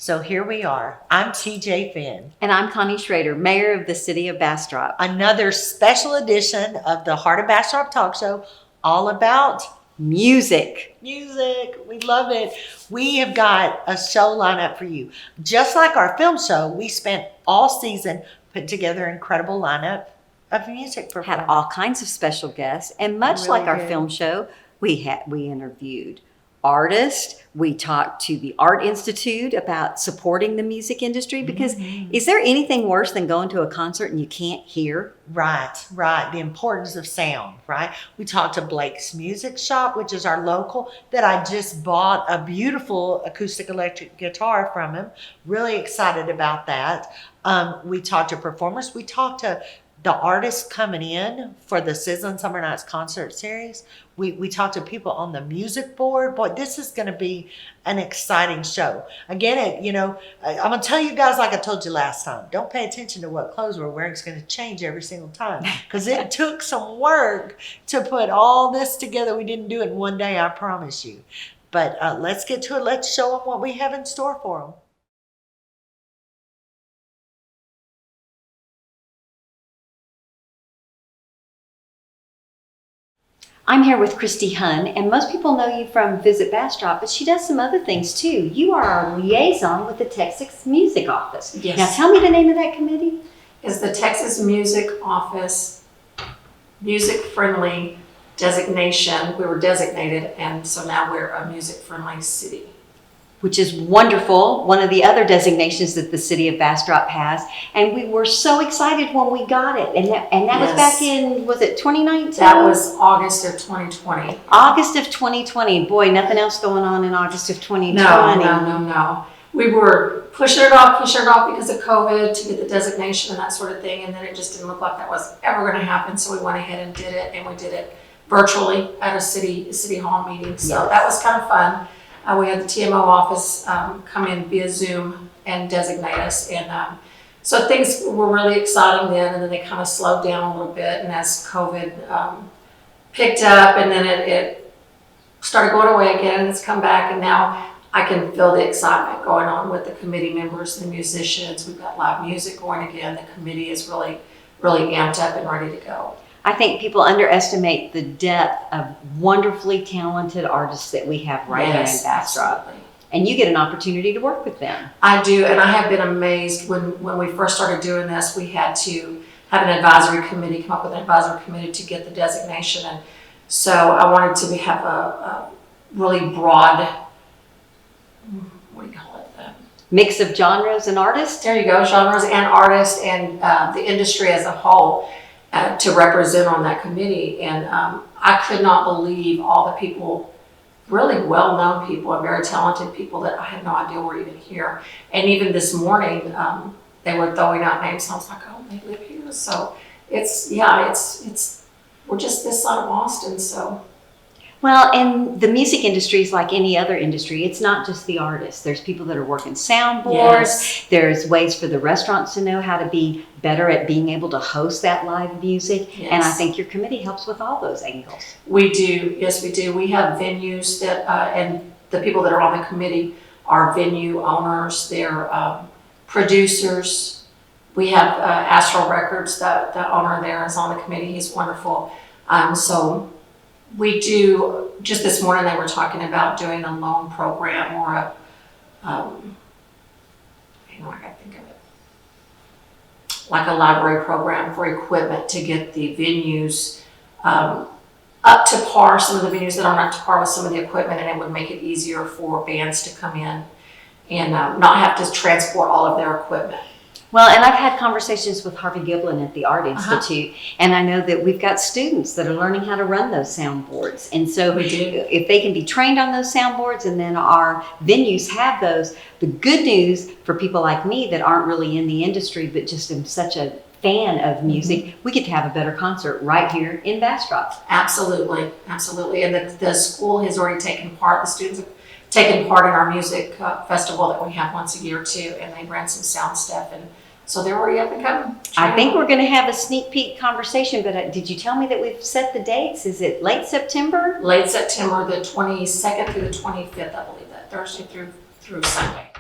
So here we are. I'm TJ Finn. And I'm Connie Schrader, Mayor of the City of Bastrop. Another special edition of the Heart of Bastrop Talk Show, all about music. Music. We love it. We have got a show lineup for you. Just like our film show, we spent all season putting together an incredible lineup of music performers. Had all kinds of special guests, and much Really like our did. film show, we interviewed artists. We talked to the Art Institute about supporting the music industry, because is there anything worse than going to a concert and you can't hear? Right. The importance of sound, right? We talked to Blake's Music Shop, which is our local, that I just bought a beautiful acoustic electric guitar from him. Really excited about that. We talked to performers. We talked to the artists coming in for the Sizzlin Summer Nights concert series. We talked to people on the music board. Boy, this is going to be an exciting show. Again, I'm going to tell you guys, like I told you last time, don't pay attention to what clothes we're wearing. It's going to change every single time, because it took some work to put all this together. We didn't do it in one day, I promise you. But let's get to it. Let's show them what we have in store for them. I'm here with Christy Hunn, and most people know you from Visit Bastrop, but she does some other things too. You are our liaison with the Texas Music Office. Yes. Now tell me the name of that committee. Is the Texas Music Office music-friendly designation. We were designated, and so now we're a music-friendly city. Which is wonderful, one of the other designations that the city of Bastrop has. And we were so excited when we got it. And that was back in, was it 2019? That was August of 2020. August of 2020. Boy, nothing else going on in August of 2020. No. We were pushing it off because of COVID to get the designation and that sort of thing. And then it just didn't look like that was ever going to happen. So we went ahead and did it, and we did it virtually at a city hall meeting. So Yes. that was kind of fun. We had the TMO office come in via Zoom and designate us. And so things were really exciting then, and then they kind of slowed down a little bit. And as COVID picked up, and then it started going away again, and it's come back. And now I can feel the excitement going on with the committee members and the musicians. We've got live music going again. The committee is really, really amped up and ready to go. I think people underestimate the depth of wonderfully talented artists that we have right here in Bastrop. Absolutely. And you get an opportunity to work with them. I do, and I have been amazed when we first started doing this. We had to have an advisory committee, come up with an advisory committee to get the designation. And so I wanted to have a really broad, what do you call it? Mix of genres and artists. There you go, genres and artists, and the industry as a whole. To represent on that committee, and I could not believe all the people, really well-known people and very talented people that I had no idea were even here. And even this morning, they were throwing out names, and I was like, oh, they live here. So it's we're just this side of Austin, so. Well, and the music industry is like any other industry. It's not just the artists. There's people that are working soundboards. Yes. There's ways for the restaurants to know how to be better at being able to host that live music. Yes. And I think your committee helps with all those angles. We do, yes, we do. We have venues that, and the people that are on the committee are venue owners, they're producers. We have Astral Records, the owner there is on the committee. He's wonderful. So we do, just this morning they were talking about doing a loan program or a, I gotta think of it, like a library program for equipment to get the venues up to par, some of the venues that aren't up to par with some of the equipment, and it would make it easier for bands to come in and not have to transport all of their equipment. Well, and I've had conversations with Harvey Giblin at the Art Institute, and I know that we've got students that are learning how to run those soundboards. And so We do. if they can be trained on those soundboards, and then our venues have those, the good news for people like me that aren't really in the industry, but just am such a fan of music, we get to have a better concert right here in Bastrop. Absolutely. And the school has already taken part, the students have taken part in our music festival that we have once a year too, and they ran some sound stuff, and so they're already up and coming. I think we're going to have a sneak peek conversation, but did you tell me that we've set the dates? Is it late September? Late September, the 22nd through the 25th, I believe, that Thursday through Sunday.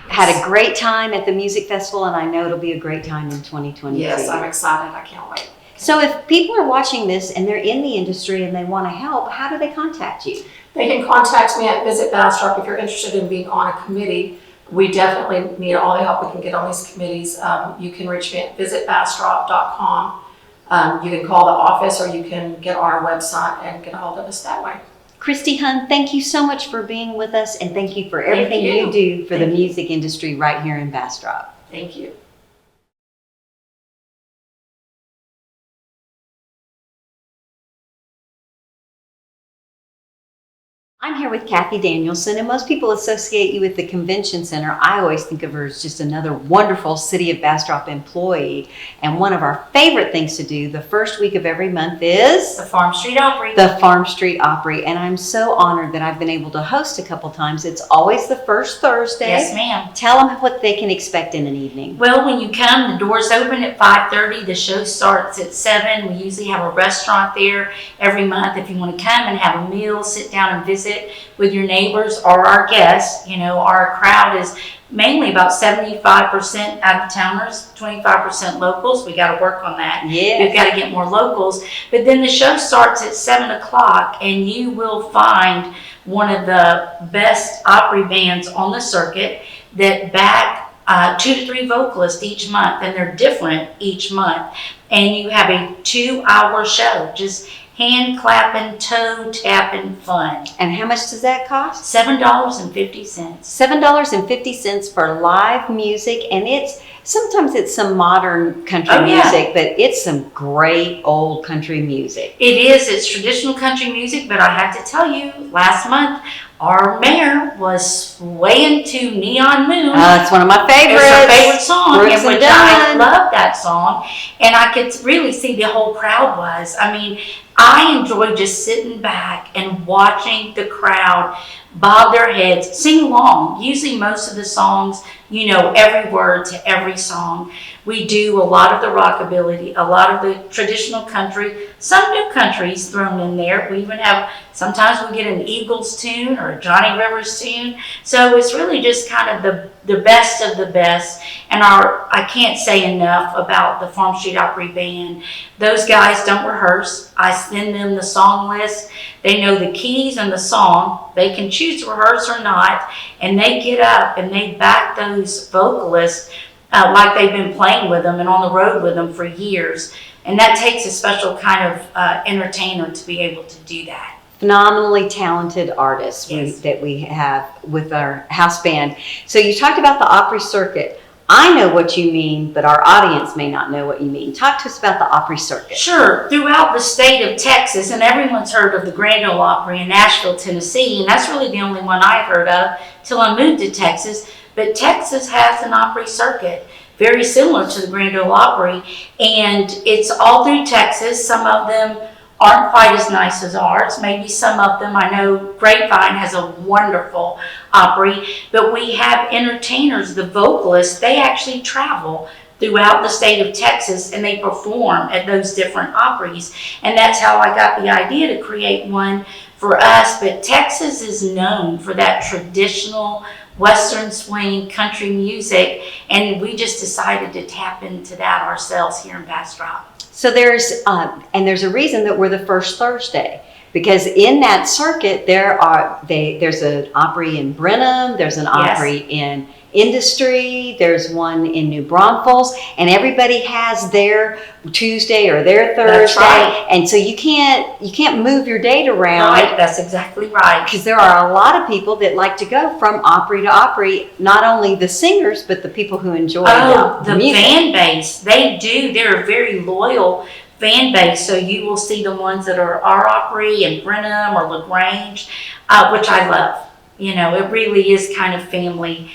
Had a great time at the music festival, and I know it'll be a great time in 2022. Yes, I'm excited. I can't wait. So if people are watching this and they're in the industry and they want to help, how do they contact you? They can contact me at Visit Bastrop if you're interested in being on a committee. We definitely need all the help we can get on these committees. You can reach me at visitbastrop.com. You can call the office, or you can get on our website and get a hold of us that way. Christy Hunn, thank you so much for being with us, and thank you for everything you do for the music industry right here in Bastrop. Thank you. I'm here with Kathy Danielson, and most people associate you with the convention center. I always think of her as just another wonderful City of Bastrop employee. And one of our favorite things to do the first week of every month is the Farm Street Opry. The Farm Street Opry. And I'm so honored that I've been able to host a couple times. It's always the first Thursday. Yes, ma'am. Tell them what they can expect in an evening. Well, when you come, the doors open at 5:30. The show starts at 7. We usually have a restaurant there every month. If you want to come and have a meal, sit down and visit with your neighbors or our guests. You know, our crowd is mainly about 75% out-of-towners, 25% locals. We got to work on that. Yeah. We've got to get more locals. But then the show starts at 7 o'clock, and you will find one of the best Opry bands on the circuit that back 2 to 3 vocalists each month, and they're different each month. And you have a 2-hour show, just hand clapping, toe tapping fun. And how much does that cost? $7.50. $7.50 for live music, and sometimes it's some modern country Oh, yeah. music, but it's some great old country music. It's traditional country music, but I have to tell you, last month, our mayor was swaying to Neon Moon. It's one of my favorites. It's her favorite song, Brooks in and which I Dunn. love that song. And I could really see the whole crowd was. I mean, I enjoy just sitting back and watching the crowd bob their heads, sing along. Usually most of the songs, you know every word to every song. We do a lot of the rockabilly, a lot of the traditional country, some new countries thrown in there. We even have, sometimes we get an Eagles tune or a Johnny Rivers tune. So it's really just kind of the best of the best. And I can't say enough about the Farm Street Opry Band. Those guys don't rehearse. I send them the song list. They know the keys and the song. They can choose to rehearse or not. And they get up and they back those vocalists like they've been playing with them and on the road with them for years. And that takes a special kind of entertainer to be able to do that. Phenomenally talented artists Yes. that we have with our house band. So you talked about the Opry circuit. I know what you mean, but our audience may not know what you mean. Talk to us about the Opry circuit. Sure. Throughout the state of Texas, and everyone's heard of the Grand Ole Opry in Nashville, Tennessee, and that's really the only one I've heard of till I moved to Texas. But Texas has an Opry circuit, very similar to the Grand Ole Opry, and it's all through Texas. Some of them aren't quite as nice as ours. Maybe some of them, I know Grapevine has a wonderful Opry, but we have entertainers, the vocalists, they actually travel throughout the state of Texas and they perform at those different Opries. And that's how I got the idea to create one for us. But Texas is known for that traditional Western swing country music, and we just decided to tap into that ourselves here in Bastrop. So there's a reason that we're the first Thursday, because in that circuit there's an Opry in Brenham, there's an Opry in Industry, there's one in New Braunfels, and everybody has their Tuesday or their Thursday. That's right. And so you can't move your date around. Right, that's exactly right. Because there are a lot of people that like to go from Opry to Opry, not only the singers, but the people who enjoy the music. Fan base, they're a very loyal fan base, so you will see the ones that are our Opry and Brenham or LaGrange, which I love. You know, it really is kind of family,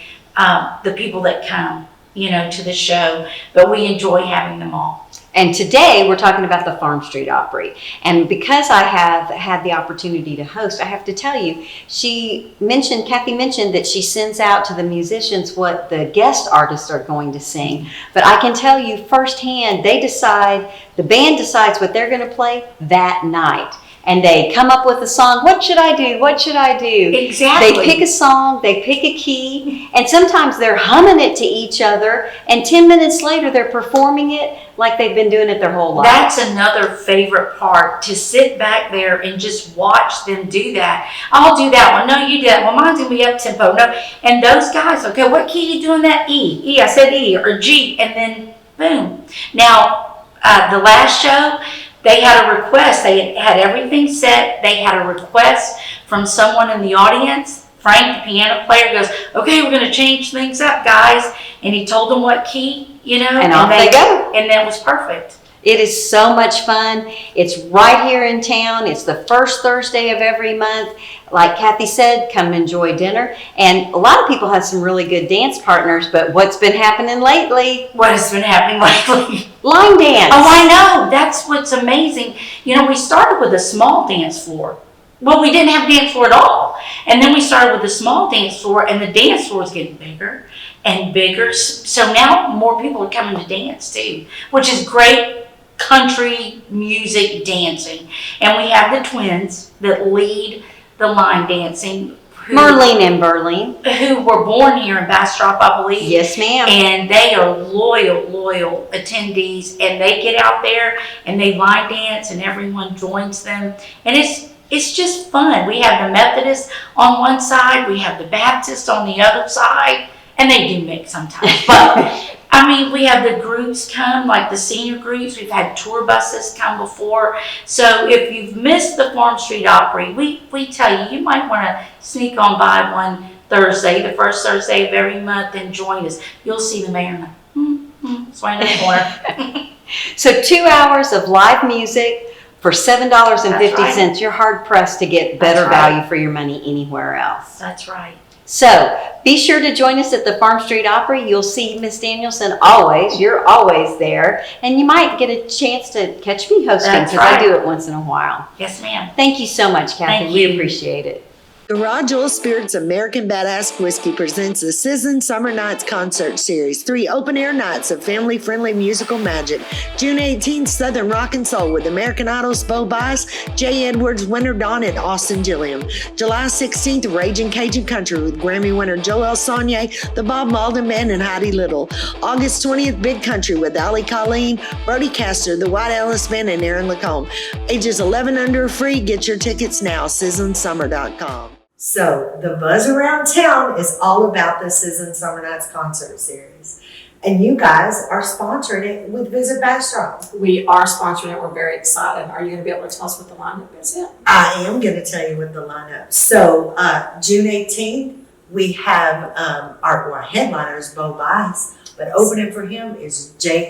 the people that come, you know, to the show, but we enjoy having them all. And today we're talking about the Farm Street Opry. And because I have had the opportunity to host, I have to tell you, Kathy mentioned that she sends out to the musicians what the guest artists are going to sing. But I can tell you firsthand, the band decides what they're going to play that night. and they come up with a song. What should I do? What should I do? Exactly. They pick a song, they pick a key, and sometimes they're humming it to each other, and 10 minutes later they're performing it like they've been doing it their whole life. That's another favorite part, to sit back there and just watch them do that. I'll do that one. No, you do that. Well, mine's going to be up tempo. No. And those guys, okay, what key are you doing that? E. I said E, or G, and then boom. Now, the last show, they had a request. They had everything set. They had a request from someone in the audience. Frank, the piano player, goes, okay, we're going to change things up, guys. And he told them what key, and off they go. And that was perfect. It is so much fun. It's right here in town. It's the first Thursday of every month. Like Kathy said, come enjoy dinner. And a lot of people have some really good dance partners, but what's been happening lately? What has been happening lately? Line dance. Oh, I know. That's what's amazing. We started with a small dance floor. Well, we didn't have a dance floor at all. And then we started with a small dance floor, and the dance floor is getting bigger and bigger. So now more people are coming to dance too, which is great country music dancing. And we have the twins that lead the line dancing. Merlene and Berlin. Who were born here in Bastrop, I believe. Yes, ma'am. And they are loyal attendees. And they get out there and they line dance and everyone joins them. And it's just fun. We have the Methodists on one side. We have the Baptists on the other side. And they do mix sometimes. But we have the groups come, like the senior groups. We've had tour buses come before. So if you've missed the Farm Street Opry, we tell you might want to sneak on by one Thursday, the first Thursday of every month, and join us. You'll see the mayor it's right in the corner. So 2 hours of live music for $7.50. Right. You're hard pressed to get better That's right. value for your money anywhere else. That's right. So be sure to join us at the Farm Street Opry. You'll see Miss Danielson always. You're always there. And you might get a chance to catch me hosting, That's because I right. do it once in a while. Yes, ma'am. Thank you so much, Kathy. Thank We you. appreciate it. The Raw Jewel Spirits American Badass Whiskey presents the Sizzlin Summer Nights Concert Series. 3 open-air nights of family-friendly musical magic. June 18th, Southern Rock and Soul with American Idol's Bice, Jay Edwards, Winter Dawn, and Austin Gilliam. July 16th, Raging Cajun Country with Grammy winner Joel Sonnier, the Bob Mauldin Band, and Heidi Little. August 20th, Big Country with Colin, Brody Castor, the White Ellis Band, and Aaron Lacombe. Ages 11 under free. Get your tickets now, sizzlinsummer.com. So the buzz around town is all about the Sizzlin Summer Nights Concert Series. And you guys are sponsoring it with Visit Bastrop. We are sponsoring it. We're very excited. Are you going to be able to tell us what the lineup is yet? I am going to tell you what the lineup. So June 18th, we have our headliner is Bice, but opening for him is Jay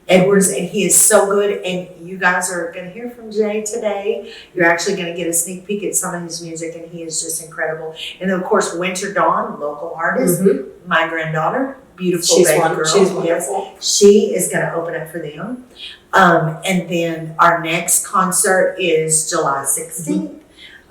Edwards, and he is so good, and you guys are going to hear from Jay today. You're actually going to get a sneak peek at some of his music, and he is just incredible. And then, of course, Winter Dawn, local artist, my granddaughter, beautiful baby girl. She's wonderful. Yes, she is going to open up for them. And then our next concert is July 16th.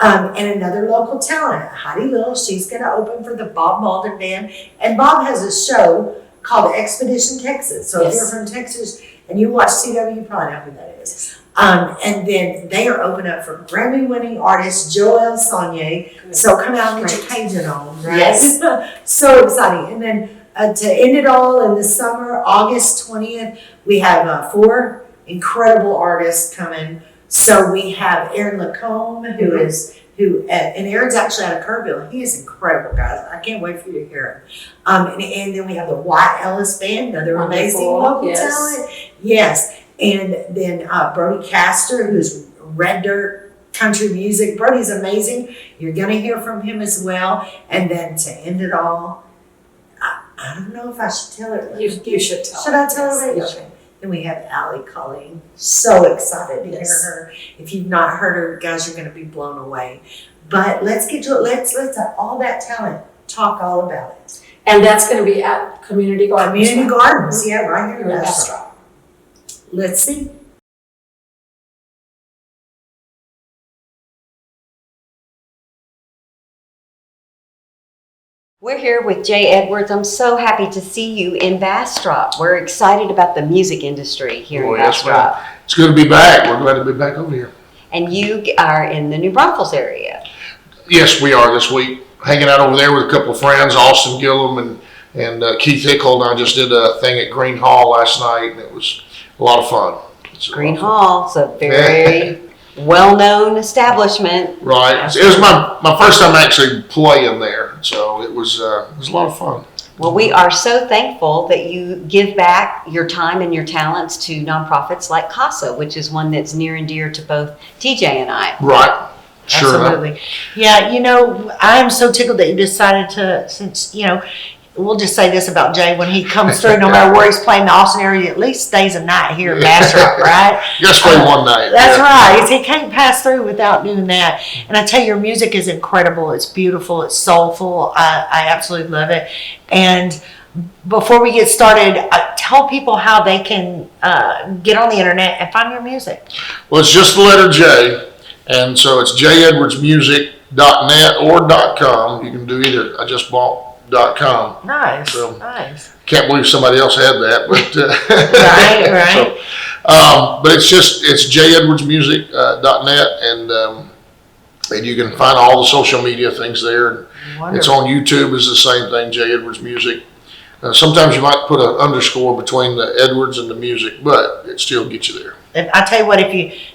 And another local talent, Heidi Little, she's going to open for the Bob Mauldin Band. And Bob has a show called Expedition Texas. So if you're from Texas and you watch CW, you probably know who that is. And then they are open up for Grammy-winning artist Joel Sonnier. So come out and get your Cajun on, right? Yes. So exciting. And then to end it all in the summer, August 20th, we have 4 incredible artists coming. So we have Aaron Lacombe, and Aaron's actually out of Kerrville. He is incredible, guys. I can't wait for you to hear him. And then we have the White Ellis Band, another amazing local talent. Yes. And then Brody Castor, who's Red Dirt country music. Brody's amazing. You're going to hear from him as well. And then to end it all, I don't know if I should tell it. You should tell. Should I tell her? Yes. Okay. Then we have Colin. So excited to hear her. If you've not heard her, guys, you're going to be blown away. But let's get to it. Let's all that talent talk all about it. And that's going to be at Community Gardens. Community Gardens, yeah, right here in in Bastrop. Let's see. We're here with Jay Edwards. I'm so happy to see you in Bastrop. We're excited about the music industry here in Yes, Bastrop. ma'am. It's good to be back. We're glad to be back over here. And you are in the New Braunfels area. Yes, we are this week. Hanging out over there with a couple of friends, Austin Gillum and Keith Hickle. And I just did a thing at Green Hall last night, and it was a lot of fun. Green Hall, so very well-known establishment. Right. It was my first time actually playing there, so it was a lot of fun. Well, we are so thankful that you give back your time and your talents to nonprofits like CASA, which is one that's near and dear to both TJ and I. Right. Sure. Absolutely. Yeah, I'm so tickled that you decided to, since, we'll just say this about Jay, when he comes through, no matter where he's playing the Austin area, he at least stays a night here at Bastrop, right? Just play one night. That's right. He can't pass through without doing that. And I tell you, your music is incredible. It's beautiful. It's soulful. I absolutely love it. And before we get started, tell people how they can get on the internet and find your music. Well, it's just the letter J, and so it's jedwardsmusic.net or .com. You can do either. I just bought .com. Nice, So, nice. Can't believe somebody else had that, but Right. So, but it's jedwardsmusic.net, and you can find all the social media things there. Wonderful. It's on YouTube. Is the same thing, J Edwards Music. Sometimes you might put an underscore between the Edwards and the music, but it still gets you there. And I tell you what,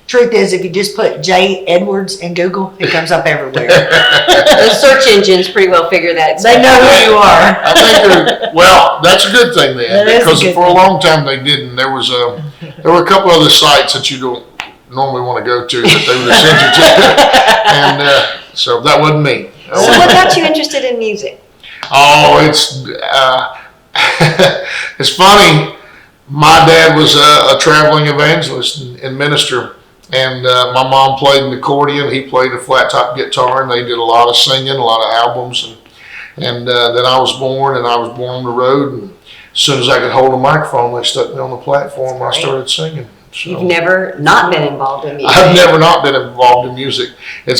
truth is, if you just put J Edwards in Google, it comes up everywhere. Those search engines pretty well figure that. They know who you are. I think well, that's a good thing then, That is a because good for a thing. long time they didn't. There were a couple other sites that you don't normally want to go to that they would send you to, and so that wasn't me. So what got you interested in music? Oh, it's funny. My dad was a traveling evangelist and minister, and my mom played an accordion. He played a flat top guitar, and they did a lot of singing, a lot of albums. And then I was born, and I was born on the road. And as soon as I could hold a microphone, they stuck me on the platform. I started singing. So, You've never not been involved in music. I've never not been involved in music. You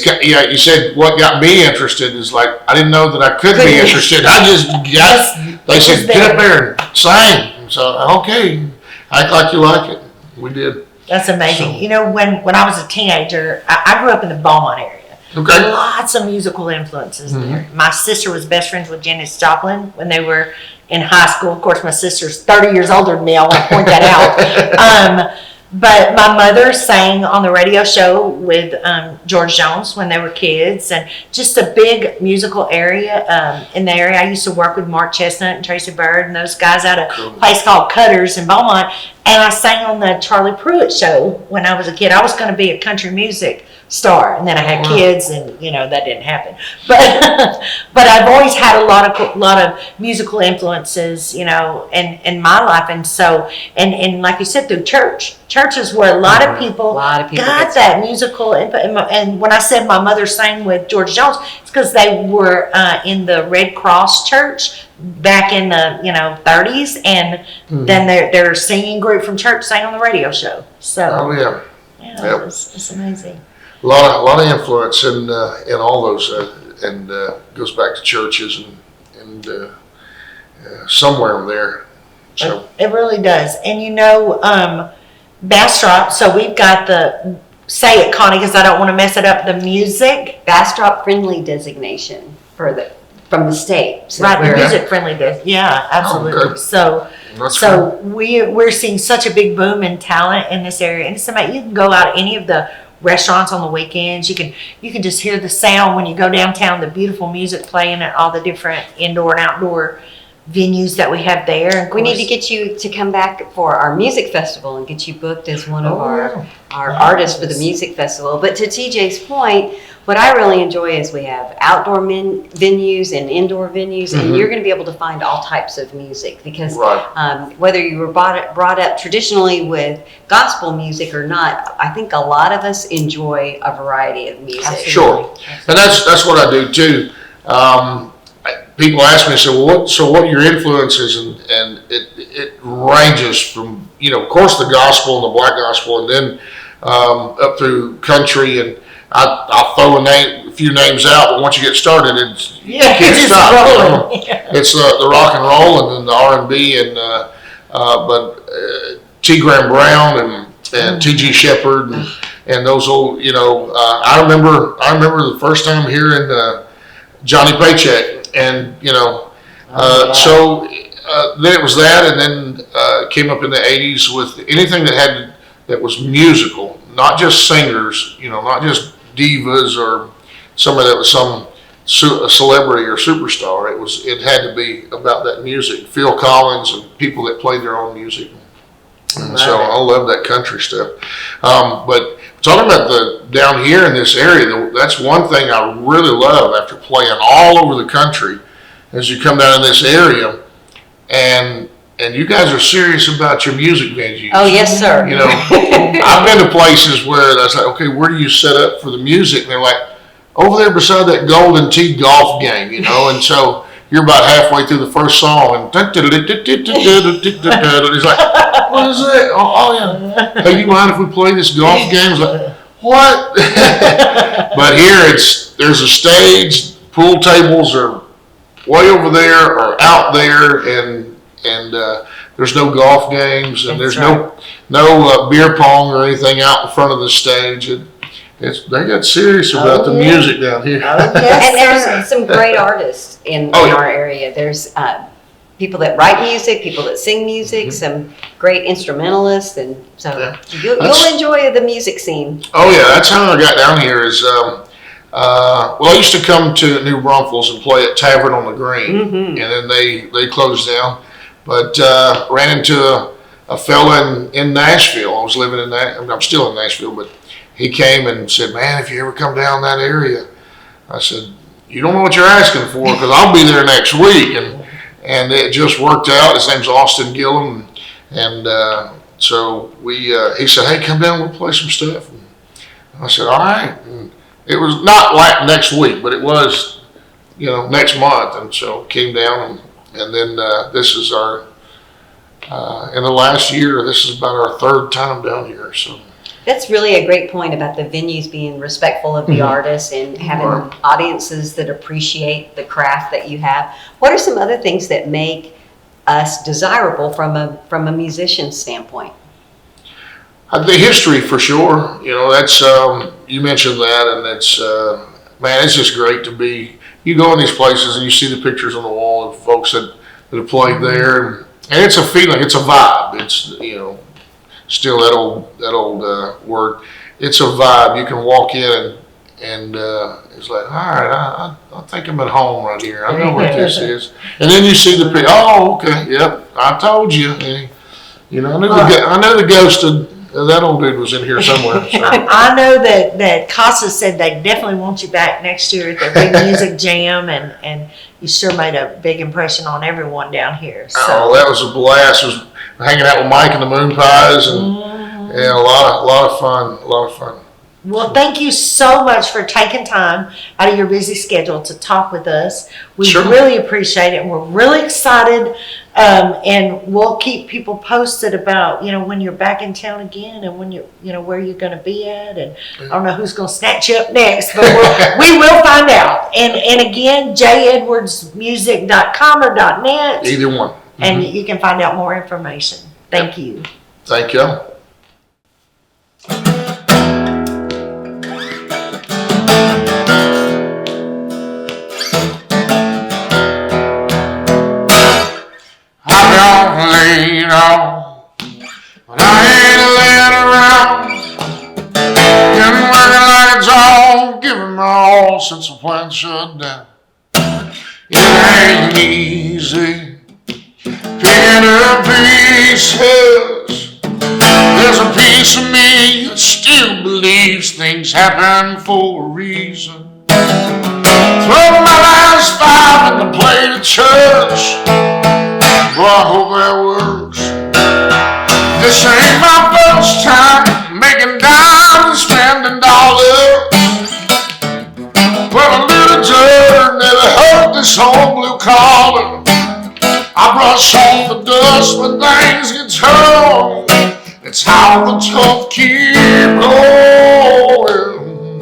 said what got me interested is like I didn't know that I could be interested. I just got. They said get up there and sing. So okay, act like you like it. We did. That's amazing. So, when I was a teenager, I grew up in the Beaumont area. Okay. Lots of musical influences there. My sister was best friends with Janis Joplin when they were in high school. Of course, my sister's 30 years older than me. I want to point that out. But my mother sang on the radio show with George Jones when they were kids, and just a big musical area in the area. I used to work with Mark Chestnut and Tracy Bird and those guys out of a place called Cutters in Beaumont, and I sang on the Charlie Pruitt show when I was a kid. I was going to be a country music star, and then I had kids, and that didn't happen. But I've always had a lot of musical influences, in my life, and so and like you said, through church is where a lot of people got that musical input. And when I said my mother sang with George Jones, it's because they were in the Red Cross Church back in the 30s, and then their singing group from church sang on the radio show. So it's amazing. A lot of influence in all those, and goes back to churches and somewhere in there. So it really does. And Bastrop. So we've got say it, Connie, because I don't want to mess it up. The music Bastrop friendly designation from the state. So right, the music friendly. Yeah, absolutely. Oh, good. So we're seeing such a big boom in talent in this area, and it's amazing. You can go out to any of the restaurants on the weekends. You can just hear the sound when you go downtown. The beautiful music playing at all the different indoor and outdoor venues that we have there. And we need to get you to come back for our music festival and get you booked as one of our artists for the music festival. But to TJ's point, what I really enjoy is we have outdoor venues and indoor venues, and you're going to be able to find all types of music because whether you were brought up traditionally with gospel music or not, I think a lot of us enjoy a variety of music. Absolutely. Sure, and that's what I do too. People ask me, what are your influences? And it ranges from, of course, the gospel and the black gospel, and then up through country. And I'll throw a few names out, but once you get started, you can't stop. It's the rock and roll, and then the R&B, but T. Graham Brown and T.G. Shepherd, and and those old, I remember the first time hearing Johnny Paycheck, and so then it was that, and then came up in the '80s with anything that was musical, not just singers, not just divas or somebody that was some celebrity or superstar. It had to be about that music. Phil Collins and people that played their own music. And so I love that country stuff. But talking about down here in this area, that's one thing I really love after playing all over the country, as you come down in this area, and you guys are serious about your music venues. Oh, yes, sir. I've been to places where I was like, okay, where do you set up for the music? And they're like, over there beside that Golden Tee golf game, and so you're about halfway through the first song, and he's like, what is that? Oh yeah. Hey, you mind if we play this golf game? I was like, what? But here there's a stage, pool tables are way over there or out there, and there's no golf games, and That's there's no beer pong or anything out in front of the stage. They got serious about the music down here. And there's some great artists in our area. There's people that write music, people that sing music, some great instrumentalists, and so you'll enjoy the music scene. Oh yeah, that's how I got down here. I used to come to New Braunfels and play at Tavern on the Green, and then they closed down. But ran into a fella in Nashville. I was living in that. I'm still in Nashville, but he came and said, "Man, if you ever come down that area," I said, "You don't know what you're asking for, because I'll be there next week." And it just worked out. His name's Austin Giblin, and so he said, "Hey, come down, we'll play some stuff." And I said, "All right." And it was not like next week, but it was, next month. And so came down, and then this is our in the last year. This is about our third time down here. So. That's really a great point about the venues being respectful of the artists and having audiences that appreciate the craft that you have. What are some other things that make us desirable from a musician's standpoint? The history, for sure. That's you mentioned that, and it's man, it's just great to be. You go in these places and you see the pictures on the wall of folks that have played there, and it's a feeling, it's a vibe. It's still that old word. It's a vibe. You can walk in and it's like, all right, I think I'm at home right here. I know what this is. And then you see the picture. Oh, okay, yep, I told you. And, I knew the ghost of that old dude was in here somewhere. So. I know that Casa said they definitely want you back next year at their big music jam, and you sure made a big impression on everyone down here. So. Oh, that was a blast. It was hanging out with Mike and the Moon Pies, and a lot of fun. Well, thank you so much for taking time out of your busy schedule to talk with us. We really appreciate it, and we're really excited. And we'll keep people posted about, when you're back in town again, and when where you're going to be at. And I don't know who's going to snatch you up next, but we will find out. And again, jedwardsmusic.com or .net. Either one. And you can find out more information. Thank you. Thank you. Laid off, but I ain't laying around. Been working like a dog, giving my all since the plant shut down. It ain't easy picking up pieces. There's a piece of me that still believes things happen for a reason. Throw my last five in the plate of church. Well, I hope that works. This ain't my first time making dimes, spending dollars. Well, a little dirt never hurt this whole blue collar. I brush off the dust when things get tough. It's how the tough keep going.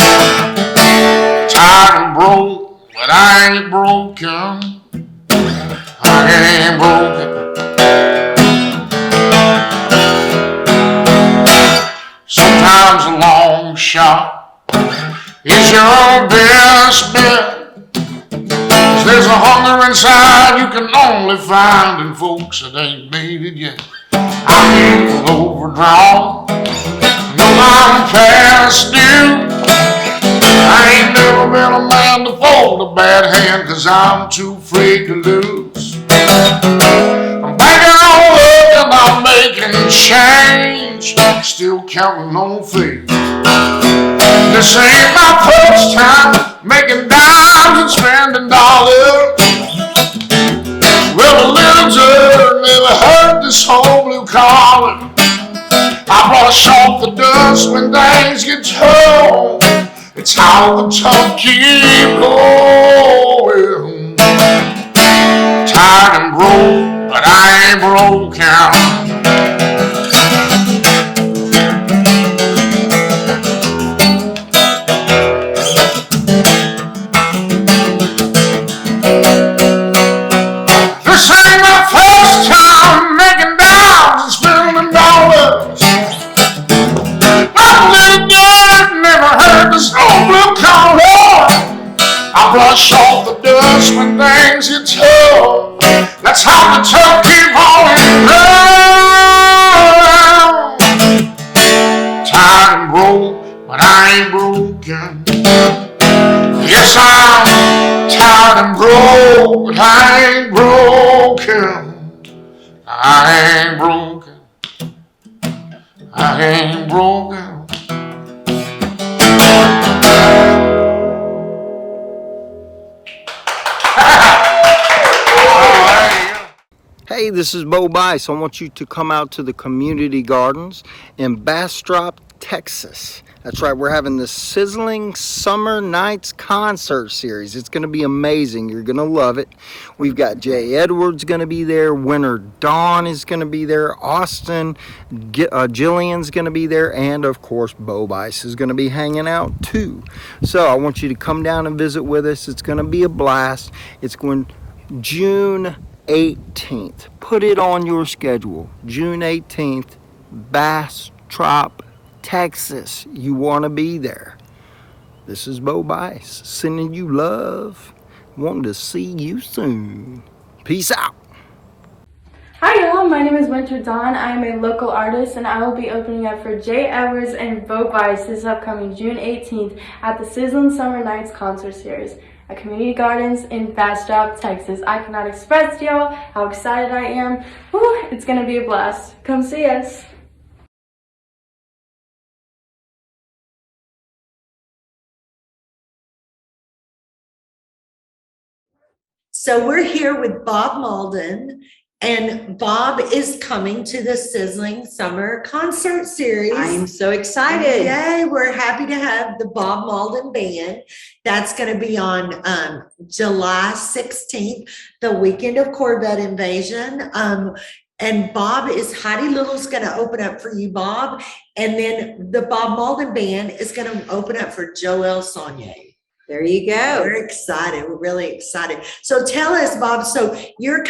Tired and broke, but I ain't broken. I ain't broken. Sometimes a long shop is your best bet. 'Cause there's a hunger inside you can only find in folks that ain't made it yet. I ain't overdrawn, no, I'm past due. I ain't never been a man to fold a bad hand, 'cause I'm too afraid to lose. I'm banking on luck and I'm making change, still counting on faith. This ain't my first time making dimes and spending dollars. Well, a little dirt never hurt this whole blue collar. I brush off the dust when things get tough. It's how the tough keep going. Tired and broke, but I ain't broken. This ain't my first time making dimes and spending dollars. I'm a little dirt, never heard this old blue collar. I brush off the dust when things get tough. That's how the tough keep on rolling. Tired and broke, but I ain't broken. Yes, I'm tired and broke, but I ain't broken. I ain't broken. I ain't broken. Hey, this is Bice. I want you to come out to the community gardens in Bastrop, Texas. That's right, we're having the Sizzling Summer Nights concert series. It's going to be amazing. You're going to love it. We've got Jay Edwards going to be there. Winter Dawn is going to be there. Austin, Jillian's going to be there. And, of course, Bice is going to be hanging out, too. So I want you to come down and visit with us. It's going to be a blast. It's going June 18th. Put it on your schedule. June 18th, Bastrop, Texas. You want to be there. This is Bice sending you love. Wanting to see you soon. Peace out. Hi y'all, my name is Winter Dawn. I am a local artist and I will be opening up for Jay Edwards and Bice this upcoming June 18th at the Sizzlin Summer Nights concert series at Community Gardens in Bastrop, Texas. I cannot express to y'all how excited I am. Woo, it's gonna be a blast. Come see us. So we're here with Bob Mauldin, and Bob is coming to the Sizzling Summer Concert Series. I am so excited. Yay, we're happy to have the Bob Mauldin Band. That's going to be on July 16th, the weekend of Corvette Invasion. And Bob is, Heidi Little's going to open up for you, Bob. And then the Bob Mauldin Band is going to open up for Joel Sonnier. There you go. We're excited. We're really excited. So tell us, Bob, so you're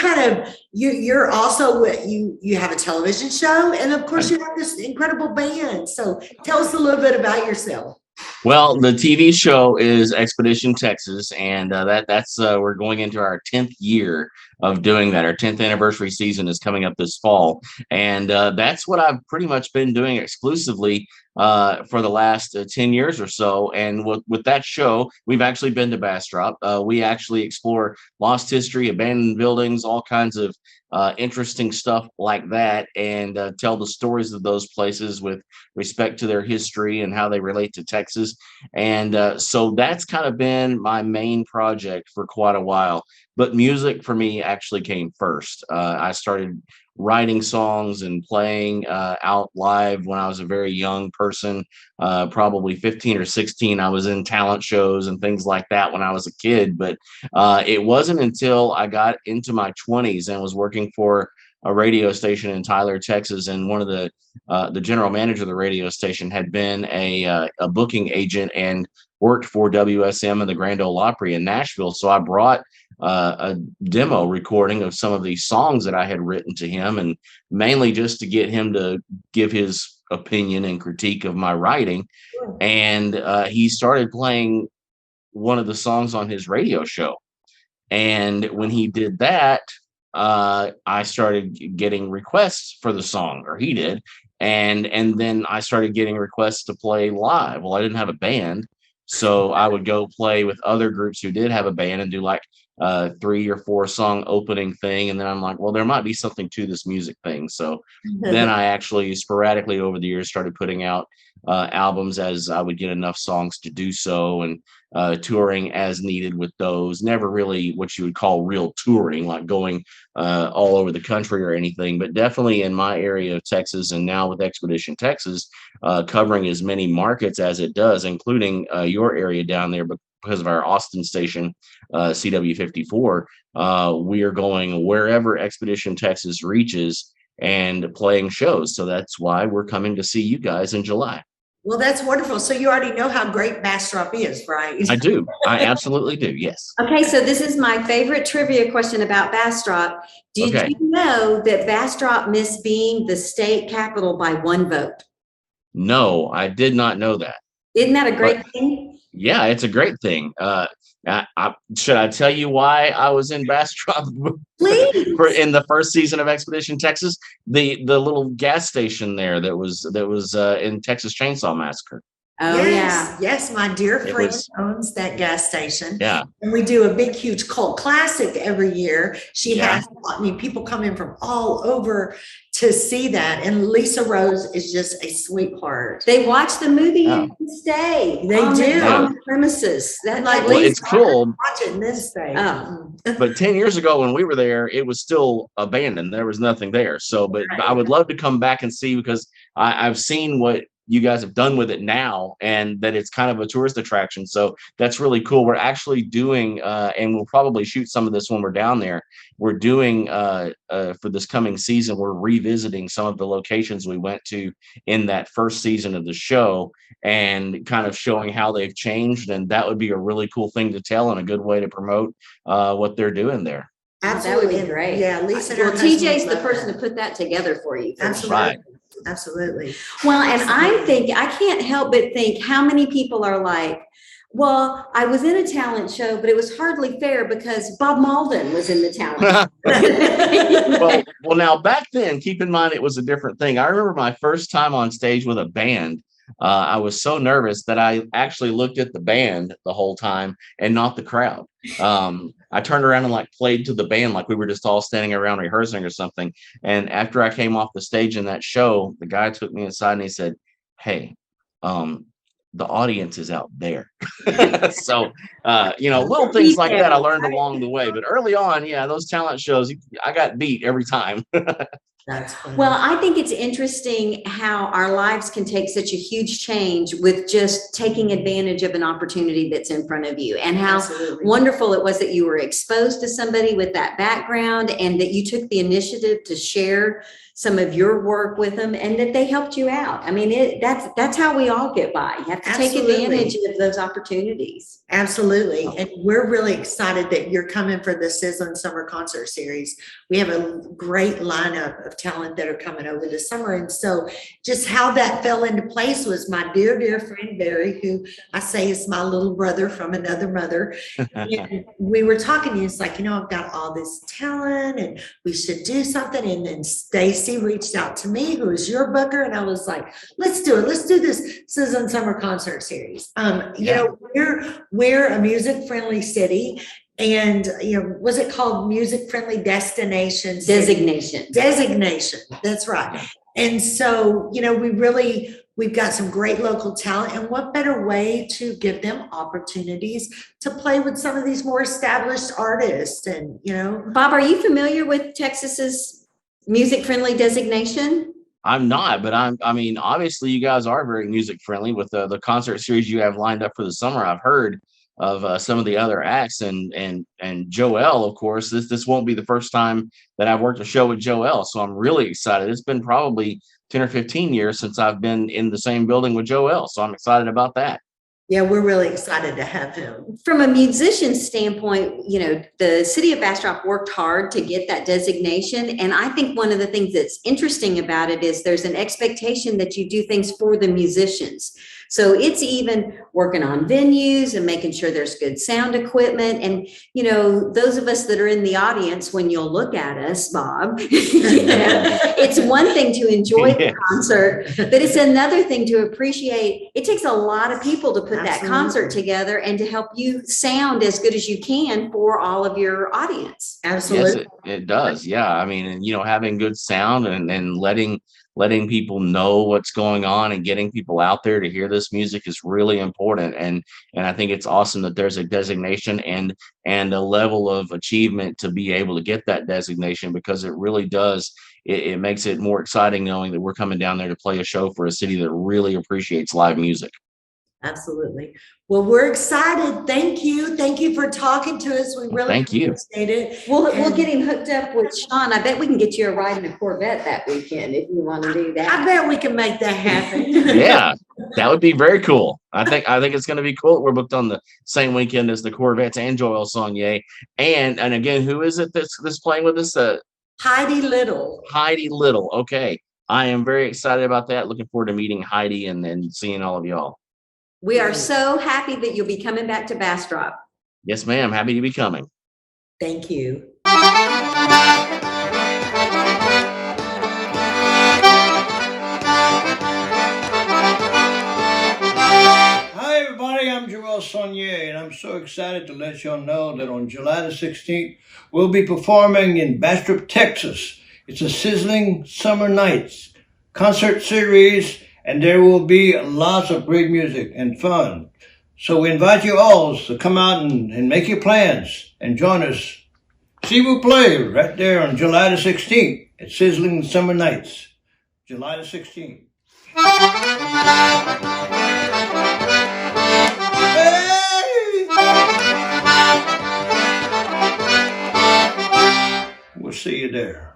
you're also, you have a television show, and of course you have this incredible band. So tell us a little bit about yourself. Well, the TV show is Expedition Texas, and that's we're going into our 10th year of doing that. Our 10th anniversary season is coming up this fall, and that's what I've pretty much been doing exclusively for the last 10 years or so. And with that show, we've actually been to Bastrop. We actually explore lost history, abandoned buildings, all kinds of interesting stuff like that, and tell the stories of those places with respect to their history and how they relate to Texas. And so that's kind of been my main project for quite a while. But music for me actually came first. I started writing songs and playing out live when I was a very young person, probably 15 or 16. I was in talent shows and things like that when I was a kid. But it wasn't until I got into my 20s and was working for a radio station in Tyler, Texas, and one of the general manager of the radio station had been a booking agent and worked for WSM and the Grand Ole Opry in Nashville. So I brought a demo recording of some of these songs that I had written to him, and mainly just to get him to give his opinion and critique of my writing. and he started playing one of the songs on his radio show. And when he did that, I started getting requests for the song, or he did. And then I started getting requests to play live. Well, I didn't have a band, so I would go play with other groups who did have a band and do like 3 or 4 song opening thing. And then I'm like, well, there might be something to this music thing. So then I actually sporadically over the years started putting out albums as I would get enough songs to do so, and touring as needed with those. Never really what you would call real touring, like going all over the country or anything, but definitely in my area of Texas, and now with Expedition Texas, covering as many markets as it does, including your area down there, because of our Austin station, CW54. We are going wherever Expedition Texas reaches and playing shows. So that's why we're coming to see you guys in July. Well, that's wonderful. So you already know how great Bastrop is, right? I do. I absolutely do. Yes. Okay, so this is my favorite trivia question about Bastrop. Did you know that Bastrop missed being the state capital by 1 vote? No, I did not know that. Isn't that a great thing? Yeah, it's a great thing. Should I tell you why I was in Bastrop? Please. In the first season of Expedition Texas, the little gas station there that was in Texas Chainsaw Massacre. Oh, yes, yes, my dear friend owns that gas station. Yeah. And we do a big, huge cult classic every year. She has, I mean, people come in from all over to see that. And Lisa Rose is just a sweetheart. They watch the movie and stay. They do. On the premises. That, Like, well, it's cool. Watching this thing. But 10 years ago when we were there, it was still abandoned. There was nothing there. So, but I would love to come back and see, because I've seen what you guys have done with it now, and that it's kind of a tourist attraction. So that's really cool. We're actually doing, and we'll probably shoot some of this when we're down there. We're doing, for this coming season, we're revisiting some of the locations we went to in that first season of the show, and kind of showing how they've changed. And that would be a really cool thing to tell, and a good way to promote what they're doing there. Absolutely. That would be great. Yeah, Lisa. Well, TJ's the person to put that together for you. Absolutely. Right. Absolutely. Well, and I can't help but think how many people are like, well, I was in a talent show, but it was hardly fair because Bob Mauldin was in the talent show. well, now back then, keep in mind, it was a different thing. I remember my first time on stage with a band. I was so nervous that I actually looked at the band the whole time and not the crowd. I turned around and like played to the band like we were just all standing around rehearsing or something. And after I came off the stage in that show, the guy took me aside and he said, "Hey, the audience is out there." So, little things like that I learned along the way. But early on, those talent shows, I got beat every time. That's funny. Well, I think it's interesting how our lives can take such a huge change with just taking advantage of an opportunity that's in front of you, and how wonderful it was that you were exposed to somebody with that background, and that you took the initiative to share some of your work with them, and that they helped you out. I mean, that's how we all get by. You have to take advantage of those opportunities. Absolutely. And we're really excited that you're coming for the Sizzlin Summer Concert Series. We have a great lineup of talent that are coming over this summer. And so just how that fell into place was my dear, dear friend, Barry, who I say is my little brother from another mother. And we were talking, and it's like, I've got all this talent and we should do something. And then Stacy reached out to me, who is your booker. And I was like, let's do it. Let's do this Sizzlin Summer Concert Series. We're a music-friendly city. And, was it called music-friendly designation? Designation. That's right. And so, we've got some great local talent, and what better way to give them opportunities to play with some of these more established artists. And, Bob, are you familiar with Texas's music-friendly designation? I'm not, but obviously you guys are very music-friendly with the concert series you have lined up for the summer. I've heard of some of the other acts, and Joel, of course. This won't be the first time that I've worked a show with Joel, so I'm really excited. It's been probably 10 or 15 years since I've been in the same building with Joel, so I'm excited about that. Yeah, we're really excited to have him. From a musician standpoint, the city of Bastrop worked hard to get that designation. And I think one of the things that's interesting about it is there's an expectation that you do things for the musicians. So it's even working on venues and making sure there's good sound equipment. And, you know, those of us that are in the audience, when you'll look at us, Bob, it's one thing to enjoy the concert, but it's another thing to appreciate. It takes a lot of people to put that concert together and to help you sound as good as you can for all of your audience. Absolutely. Yes, it does. Yeah. I mean, and, you know, having good sound and letting people know what's going on and getting people out there to hear this music is really important. And I think it's awesome that there's a designation and a level of achievement to be able to get that designation, because it really does. It makes it more exciting knowing that we're coming down there to play a show for a city that really appreciates live music. Absolutely. Well, we're excited. Thank you. Thank you for talking to us. We really appreciate it. We'll get him hooked up with Sean. I bet we can get you a ride in a Corvette that weekend if you want to do that. I bet we can make that happen. Yeah, that would be very cool. I think it's going to be cool. We're booked on the same weekend as the Corvettes and Joel Sonnier. And again, who is it that's playing with us? Heidi Little. Heidi Little. Okay. I am very excited about that. Looking forward to meeting Heidi and seeing all of y'all. We are so happy that you'll be coming back to Bastrop. Yes, ma'am. Happy to be coming. Thank you. Hi, everybody. I'm Joel Sonnier, and I'm so excited to let y'all know that on July the 16th, we'll be performing in Bastrop, Texas. It's a Sizzling Summer Nights concert series, and there will be lots of great music and fun. So we invite you all to come out and make your plans and join us. See, we'll play right there on July the 16th at Sizzling Summer Nights. July the 16th. Hey! We'll see you there.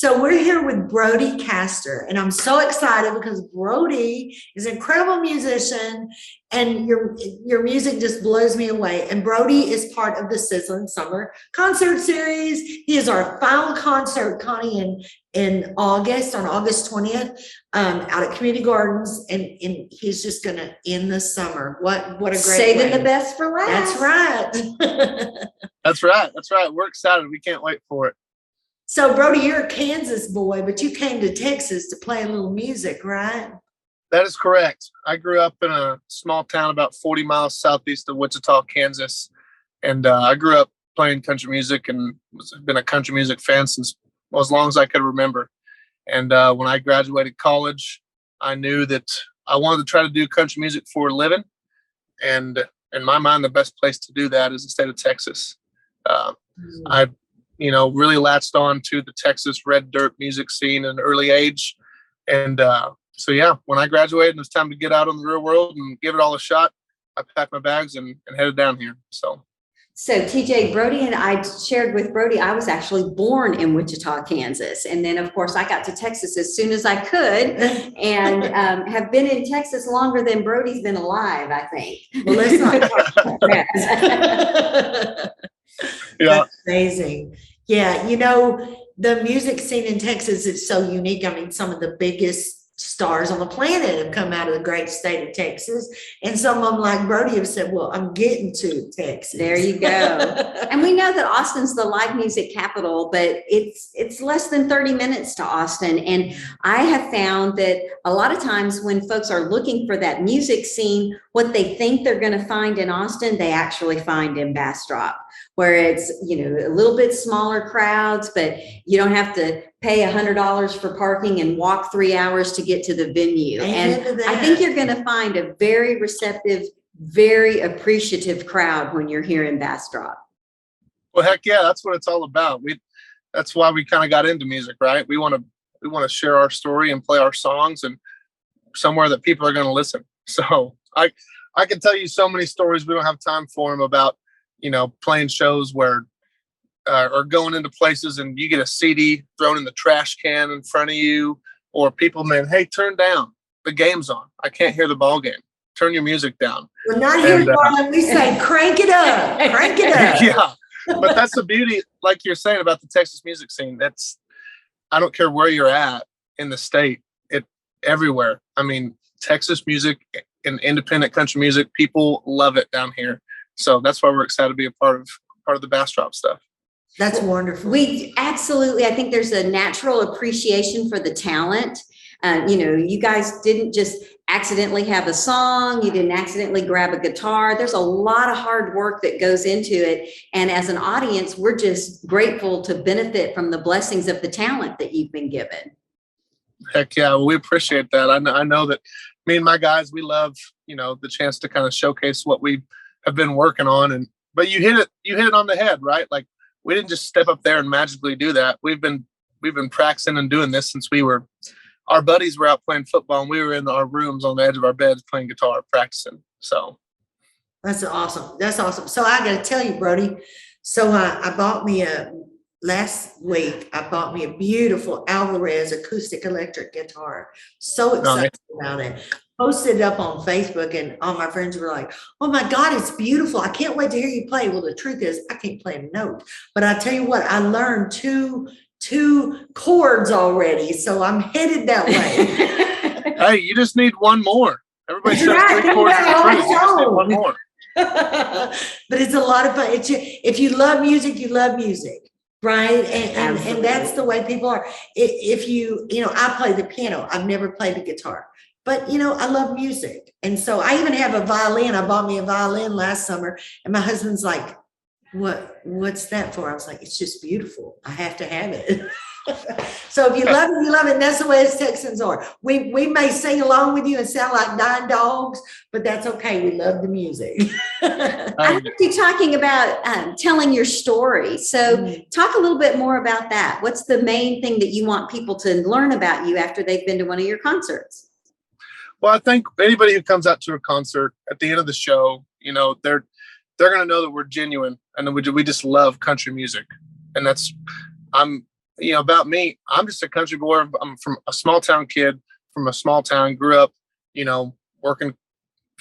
So we're here with Brody Castor, and I'm so excited because Brody is an incredible musician, and your music just blows me away. And Brody is part of the Sizzlin Summer Concert Series. He is our final concert, Connie, in August, on August 20th, out at Community Gardens, and he's just going to end the summer. What a great Saving way. the best for last. That's right. That's right. We're excited. We can't wait for it. So, Brody, you're a Kansas boy, but you came to Texas to play a little music, right? That is correct. I grew up in a small town about 40 miles southeast of Wichita, Kansas. And I grew up playing country music and been a country music fan since as long as I could remember. And when I graduated college, I knew that I wanted to try to do country music for a living. And in my mind, the best place to do that is the state of Texas. I really latched on to the Texas red dirt music scene at an early age. And when I graduated and it was time to get out on the real world and give it all a shot, I packed my bags and headed down here. So TJ, Brody and I shared with Brody, I was actually born in Wichita, Kansas. And then, of course, I got to Texas as soon as I could and have been in Texas longer than Brody's been alive, I think. Well, let's not talk about that. Yeah. That's amazing. Yeah, the music scene in Texas is so unique. I mean, some of the biggest stars on the planet have come out of the great state of Texas. And some of them, like Brody, have said, well, I'm getting to Texas. There you go. And we know that Austin's the live music capital, but it's less than 30 minutes to Austin. And I have found that a lot of times when folks are looking for that music scene, what they think they're going to find in Austin, they actually find in Bastrop, where it's, a little bit smaller crowds, but you don't have to pay $100 for parking and walk 3 hours to get to the venue. And I think you're going to find a very receptive, very appreciative crowd when you're here in Bastrop. Well, heck yeah, that's what it's all about. That's why we kind of got into music, right? We want to share our story and play our songs and somewhere that people are going to listen. So I can tell you so many stories. We don't have time for them about, playing shows where or going into places and you get a CD thrown in the trash can in front of you, or people, hey, turn down. The game's on. I can't hear the ball game. Turn your music down. We're not here, Colin. We say crank it up. Crank it up. Yeah. But that's the beauty, like you're saying about the Texas music scene. I don't care where you're at in the state, everywhere. I mean, Texas music and independent country music, people love it down here. So that's why we're excited to be a part of the Bastrop stuff. That's wonderful. We absolutely, I think there's a natural appreciation for the talent. You guys didn't just accidentally have a song. You didn't accidentally grab a guitar. There's a lot of hard work that goes into it. And as an audience, we're just grateful to benefit from the blessings of the talent that you've been given. Heck yeah, we appreciate that. I know that me and my guys, we love, the chance to kind of showcase what we have been working on. But you hit it on the head, right? Like, we didn't just step up there and magically do that. We've been practicing and doing this since our buddies were out playing football and we were in our rooms on the edge of our beds playing guitar, practicing. So that's awesome. That's awesome. So I got to tell you, Brody. So I bought me last week, I bought me a beautiful Alvarez acoustic electric guitar. So excited about it. Posted it up on Facebook and all my friends were like, oh my God, it's beautiful. I can't wait to hear you play. Well, the truth is I can't play a note, but I tell you what, I learned two chords already. So I'm headed that way. Hey, you just need one more. Everybody says 3 chords in the truth. You just need one more. But it's a lot of fun. If you love music, you love music. Right. And that's the way people are. If I play the piano, I've never played the guitar, but I love music. And so I even have a violin. I bought me a violin last summer and my husband's like, what's that for? I was like, it's just beautiful. I have to have it. So if you love it, you love it. And that's the way us Texans are. We may sing along with you and sound like dying dogs, but that's okay. We love the music. I heard you talking about telling your story. So talk a little bit more about that. What's the main thing that you want people to learn about you after they've been to one of your concerts? Well, I think anybody who comes out to a concert at the end of the show, they're going to know that we're genuine and that we just love country music. And about me, I'm just a country boy. I'm from a small town kid from a small town, grew up, working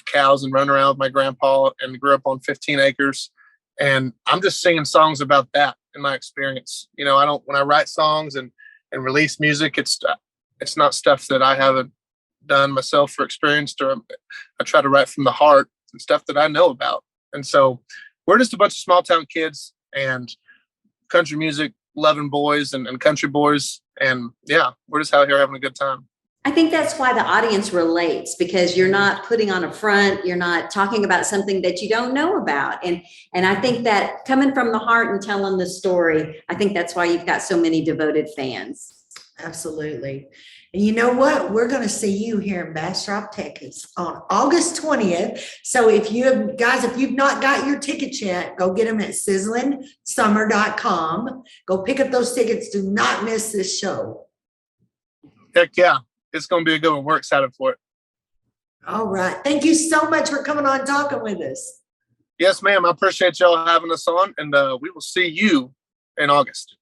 cows and running around with my grandpa and grew up on 15 acres. And I'm just singing songs about that in my experience. When I write songs and release music, it's not stuff that I haven't done myself or experienced, or I try to write from the heart and stuff that I know about. And so we're just a bunch of small town kids and country music loving boys and country boys. And yeah, we're just out here having a good time. I think that's why the audience relates, because you're not putting on a front. You're not talking about something that you don't know about. And I think that coming from the heart and telling the story, I think that's why you've got so many devoted fans. Absolutely. And you know what? We're going to see you here in Bastrop, Texas on August 20th. So if you've not got your tickets yet, go get them at sizzlinsummer.com. Go pick up those tickets. Do not miss this show. Heck yeah. It's going to be a good one. We're excited for it. All right. Thank you so much for coming on and talking with us. Yes, ma'am. I appreciate y'all having us on, and we will see you in August.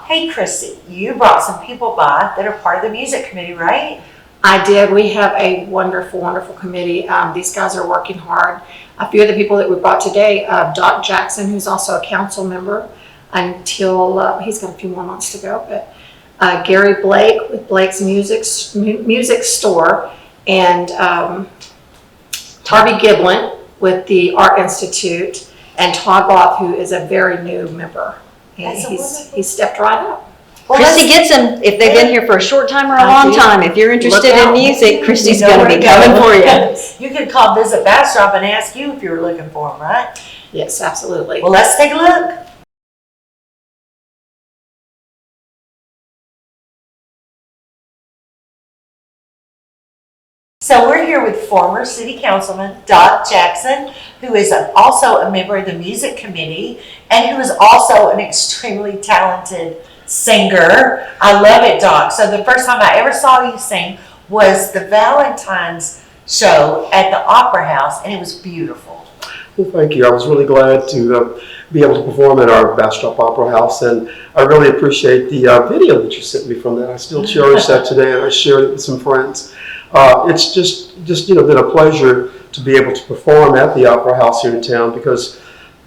Hey, Christy, you brought some people by that are part of the music committee, right? I did. We have a wonderful, wonderful committee. These guys are working hard. A few of the people that we brought today, Doc Jackson, who's also a council member until he's got a few more months to go, but Gary Blake with Blake's Music Store, and Harvey Giblin with the Art Institute, and Todd Roth, who is a very new member. And he stepped right up. Well, Christy gets them if they've been here for a short time or a long time. If you're interested in music, Christy's going to be coming for you. You could call Visit Bastrop and ask you if you were looking for them, right? Yes, absolutely. Well, let's take a look. So we're here with former city councilman Doc Jackson, who is also a member of the music committee and who is also an extremely talented singer. I love it, Doc. So the first time I ever saw you sing was the Valentine's show at the Opera House, and it was beautiful. Well, thank you. I was really glad to be able to perform at our Bastrop Opera House, and I really appreciate the video that you sent me from that. I still cherish that today, and I shared it with some friends. It's just been a pleasure to be able to perform at the Opera House here in town, because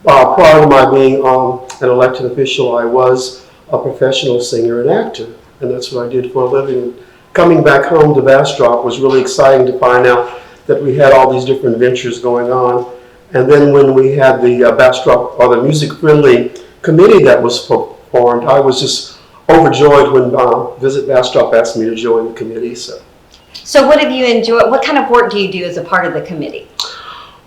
Prior to my being an elected official, I was a professional singer and actor, and that's what I did for a living. And coming back home to Bastrop was really exciting to find out that we had all these different ventures going on. And then when we had the Bastrop, or the music-friendly committee that was formed, I was just overjoyed when Visit Bastrop asked me to join the committee. So what have you enjoyed? What kind of work do you do as a part of the committee?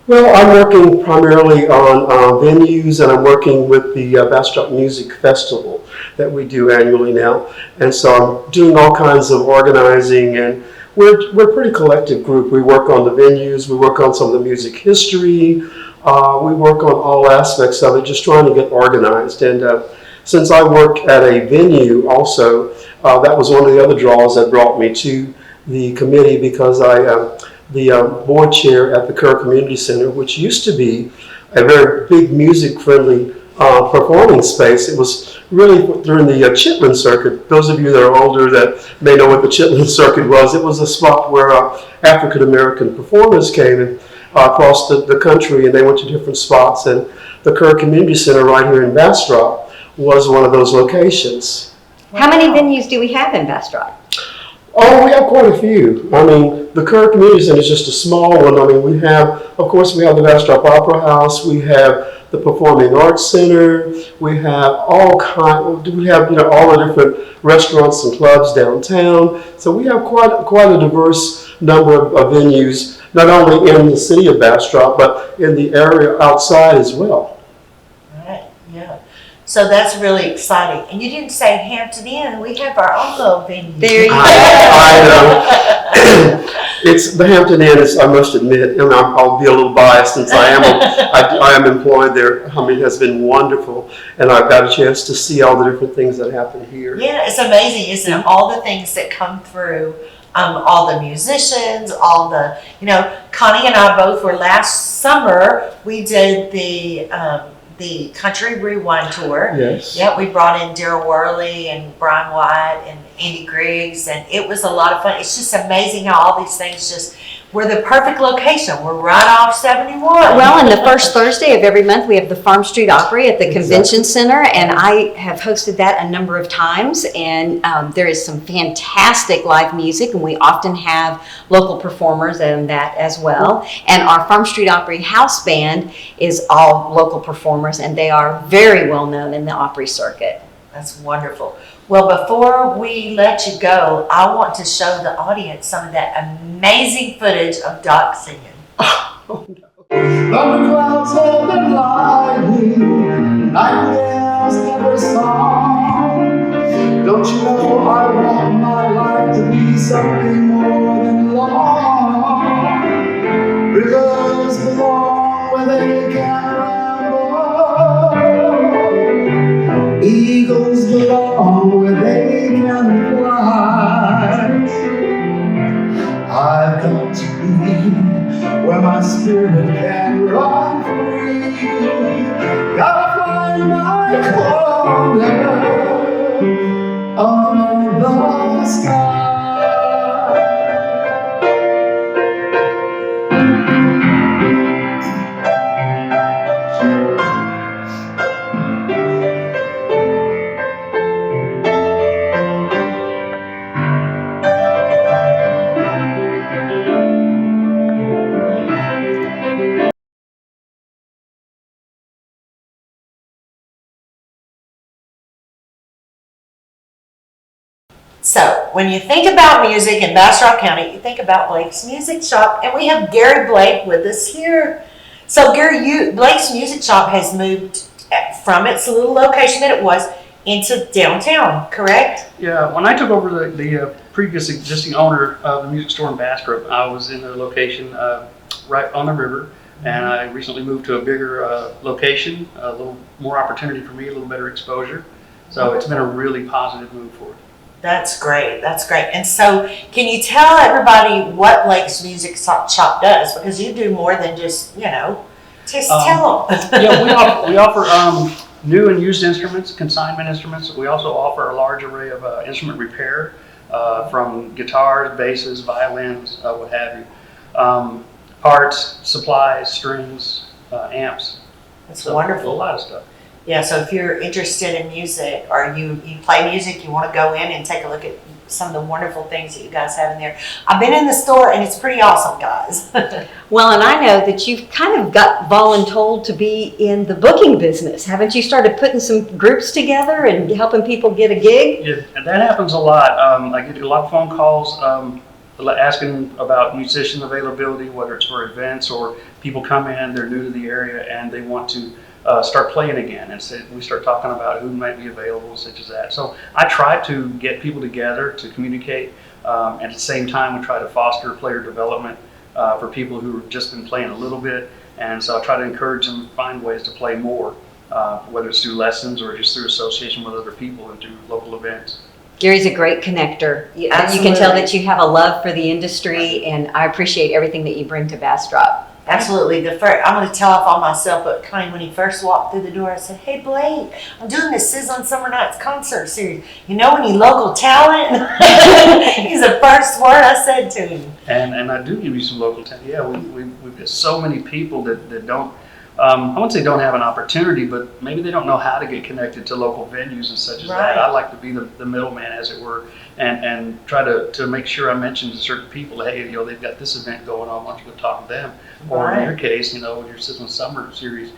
Well, I'm working primarily on venues, and I'm working with the Bastrop Music Festival that we do annually now. And so I'm doing all kinds of organizing, and we're a pretty collective group. We work on the venues, we work on some of the music history, we work on all aspects of it, just trying to get organized. And since I work at a venue also, that was one of the other draws that brought me to the committee, because I am the board chair at the Kerr Community Center, which used to be a very big music-friendly performing space. It was really during the Chitlin circuit. Those of you that are older that may know what the Chitlin circuit was, it was a spot where African-American performers came in, across the country, and they went to different spots. And the Kerr Community Center right here in Bastrop was one of those locations. How many venues do we have in Bastrop? Oh, we have quite a few. I mean, the Current Community Center is just a small one. I mean, we have, of course, we have the Bastrop Opera House, we have the Performing Arts Center, we have all all the different restaurants and clubs downtown. So we have quite a diverse number of venues, not only in the city of Bastrop, but in the area outside as well. Right, yeah. So that's really exciting. And you didn't say Hampton Inn. We have our own little venue. There you go. I know. It's the Hampton Inn. I must admit, and I'll be a little biased since I am employed there. I mean, it has been wonderful, and I've got a chance to see all the different things that happen here. Yeah, it's amazing, isn't it? All the things that come through. All the musicians, all the, Connie and I both were last summer. We did the Country Rewind Tour. Yes. Yeah, we brought in Daryl Worley and Brian White and Andy Griggs, and it was a lot of fun. It's just amazing how all these things we're the perfect location. We're right off 71. Well, and the first Thursday of every month, we have the Farm Street Opry at the Convention Center, and I have hosted that a number of times, and there is some fantastic live music, and we often have local performers in that as well. And our Farm Street Opry house band is all local performers, and they are very well known in the Opry circuit. That's wonderful. Well, before we let you go, I want to show the audience some of that amazing footage of Doc singing. Oh, no. Thunder clouds have been lightning, nightingales never song. Don't you know I want my life to be something more than long? Rivers belong where they can ramble. Eagles belong where they can fly. I've got to be where my spirit can run free. Gotta find my corner of the sky. So, when you think about music in Bastrop County, you think about Blake's Music Shop, and we have Gary Blake with us here. So, Gary, Blake's Music Shop has moved from its little location that it was into downtown, correct? Yeah, when I took over the previous existing owner of the music store in Bastrop, I was in a location right on the river, and I recently moved to a bigger location, a little more opportunity for me, a little better exposure. So it's been a really positive move for it. That's great. That's great. And so, can you tell everybody what Blake's Music Shop does? Because you do more than just tell them. Yeah, we offer new and used instruments, consignment instruments. We also offer a large array of instrument repair, from guitars, basses, violins, what have you. Parts, supplies, strings, amps. That's So, wonderful. A lot of stuff. Yeah, so if you're interested in music or you play music, you want to go in and take a look at some of the wonderful things that you guys have in there. I've been in the store and it's pretty awesome, guys. Well, and I know that you've kind of got voluntold to be in the booking business. Haven't you started putting some groups together and helping people get a gig? Yeah, and that happens a lot. I get a lot of phone calls asking about musician availability, whether it's for events or people come in, they're new to the area, and they want to start playing again. And so we start talking about who might be available, such as that. So I try to get people together to communicate. And at the same time, we try to foster player development for people who have just been playing a little bit. And so I try to encourage them to find ways to play more, whether it's through lessons or just through association with other people and through local events. Gary's a great connector. You Absolutely. can tell that you have a love for the industry, and I appreciate everything that you bring to Bastrop. Absolutely. I'm going to tell off on myself, but Colin, when he first walked through the door, I said, "Hey, Blake, I'm doing this Sizzlin Summer Nights concert series. You know any local talent?" He's the first word I said to him. And I do give you some local talent. Yeah, we've got so many people that don't, I wouldn't say don't have an opportunity, but maybe they don't know how to get connected to local venues and such as Right. that. I like to be the middleman, as it were, and try to make sure I mention to certain people, hey, they've got this event going on, why don't you go talk to them? Or in Right. your case, with your Sizzlin Summer series,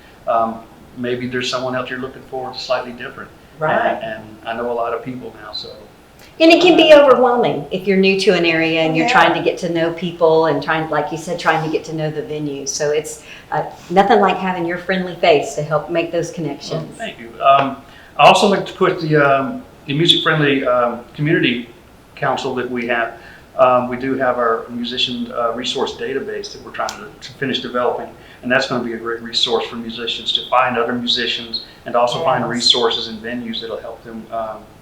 maybe there's someone else you're looking for slightly different. Right. And I know a lot of people now, so. And it can be overwhelming if you're new to an area and you're Yeah. trying to get to know people and like you said, trying to get to know the venue. So it's nothing like having your friendly face to help make those connections. Well, thank you. I also like to put the music-friendly community council that we have. We do have our musician resource database that we're trying to finish developing, and that's going to be a great resource for musicians to find other musicians and also find resources and venues that'll help them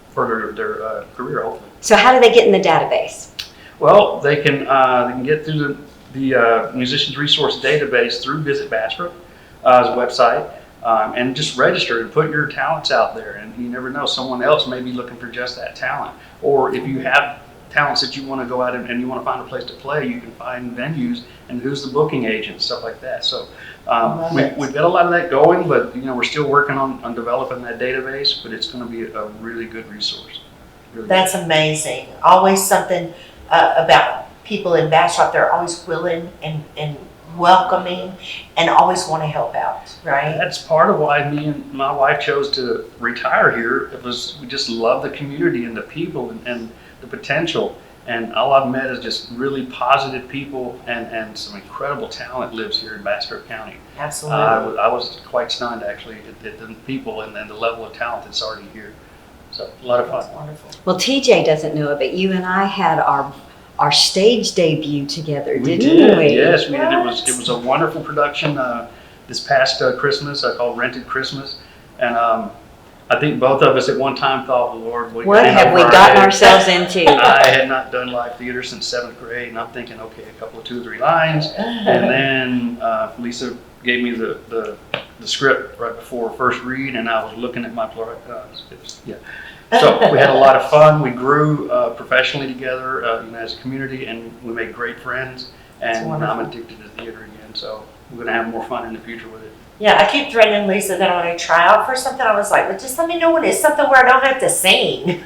further their career, hopefully. So how do they get in the database? Well, they can get through the musicians resource database through Visit Bastrop website. And just register and put your talents out there, and you never know, someone else may be looking for just that talent. Or if you have talents that you want to go out and you want to find a place to play, you can find venues and who's the booking agent, stuff like that. So we've got a lot of that going, but we're still working on developing that database, but it's going to be a really good resource. Really That's amazing. Always something about people in Bastrop. They're always willing and welcoming and always want to help out, right? That's part of why me and my wife chose to retire here. We just love the community and the people and the potential. And all I've met is just really positive people and some incredible talent lives here in Bastrop County. Absolutely. I was quite stunned actually at the people and the level of talent that's already here. So a lot of fun. That's wonderful. Well, TJ doesn't know it, but you and I had our stage debut together, We didn't did, we? yes, we did. It was a wonderful production this past Christmas. I called Rented Christmas, and I think both of us at one time thought, Lord, What have we gotten ourselves into? I had not done live theater since 7th grade, and I'm thinking, okay, a couple of 2 or 3 lines, and then Lisa gave me the script right before first read, and I was looking at my So we had a lot of fun. We grew professionally together as a community, and we made great friends. And I'm addicted to theater again, so we're going to have more fun in the future with it. Yeah, I keep threatening Lisa that I want to try out for something. I was like, but just let me know when it's something where I don't have to sing.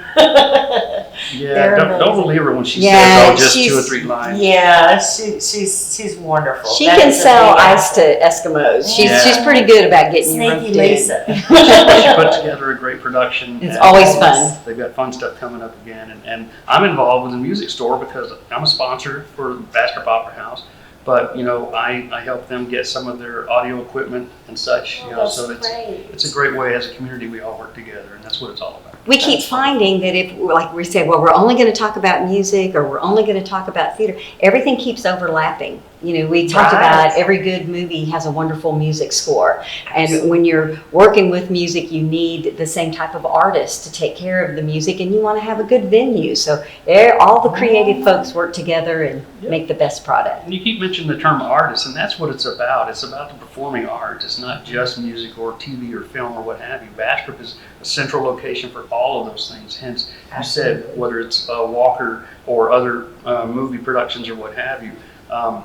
Yeah, don't believe her when she says, oh, just 2 or 3 lines. Yeah, she's wonderful. She can sell ice to Eskimos. She's pretty good about getting you roped in. Lisa. She put together a great production. It's always fun. They've got fun stuff coming up again. And I'm involved with the music store because I'm a sponsor for Bastrop Opera House. But I help them get some of their audio equipment and such. So it's a great way as a community we all work together, and that's what it's all about. We keep finding that if, like we say, well, we're only going to talk about music or we're only going to talk about theater, everything keeps overlapping. We talked about every good movie has a wonderful music score. And when you're working with music, you need the same type of artist to take care of the music, and you want to have a good venue. So all the creative folks work together and make the best product. And you keep mentioning the term artist, and that's what it's about. It's about the performing art. It's not just music or TV or film or what have you. Bastrop is a central location for all of those things. Hence, you said whether it's Walker or other movie productions or what have you,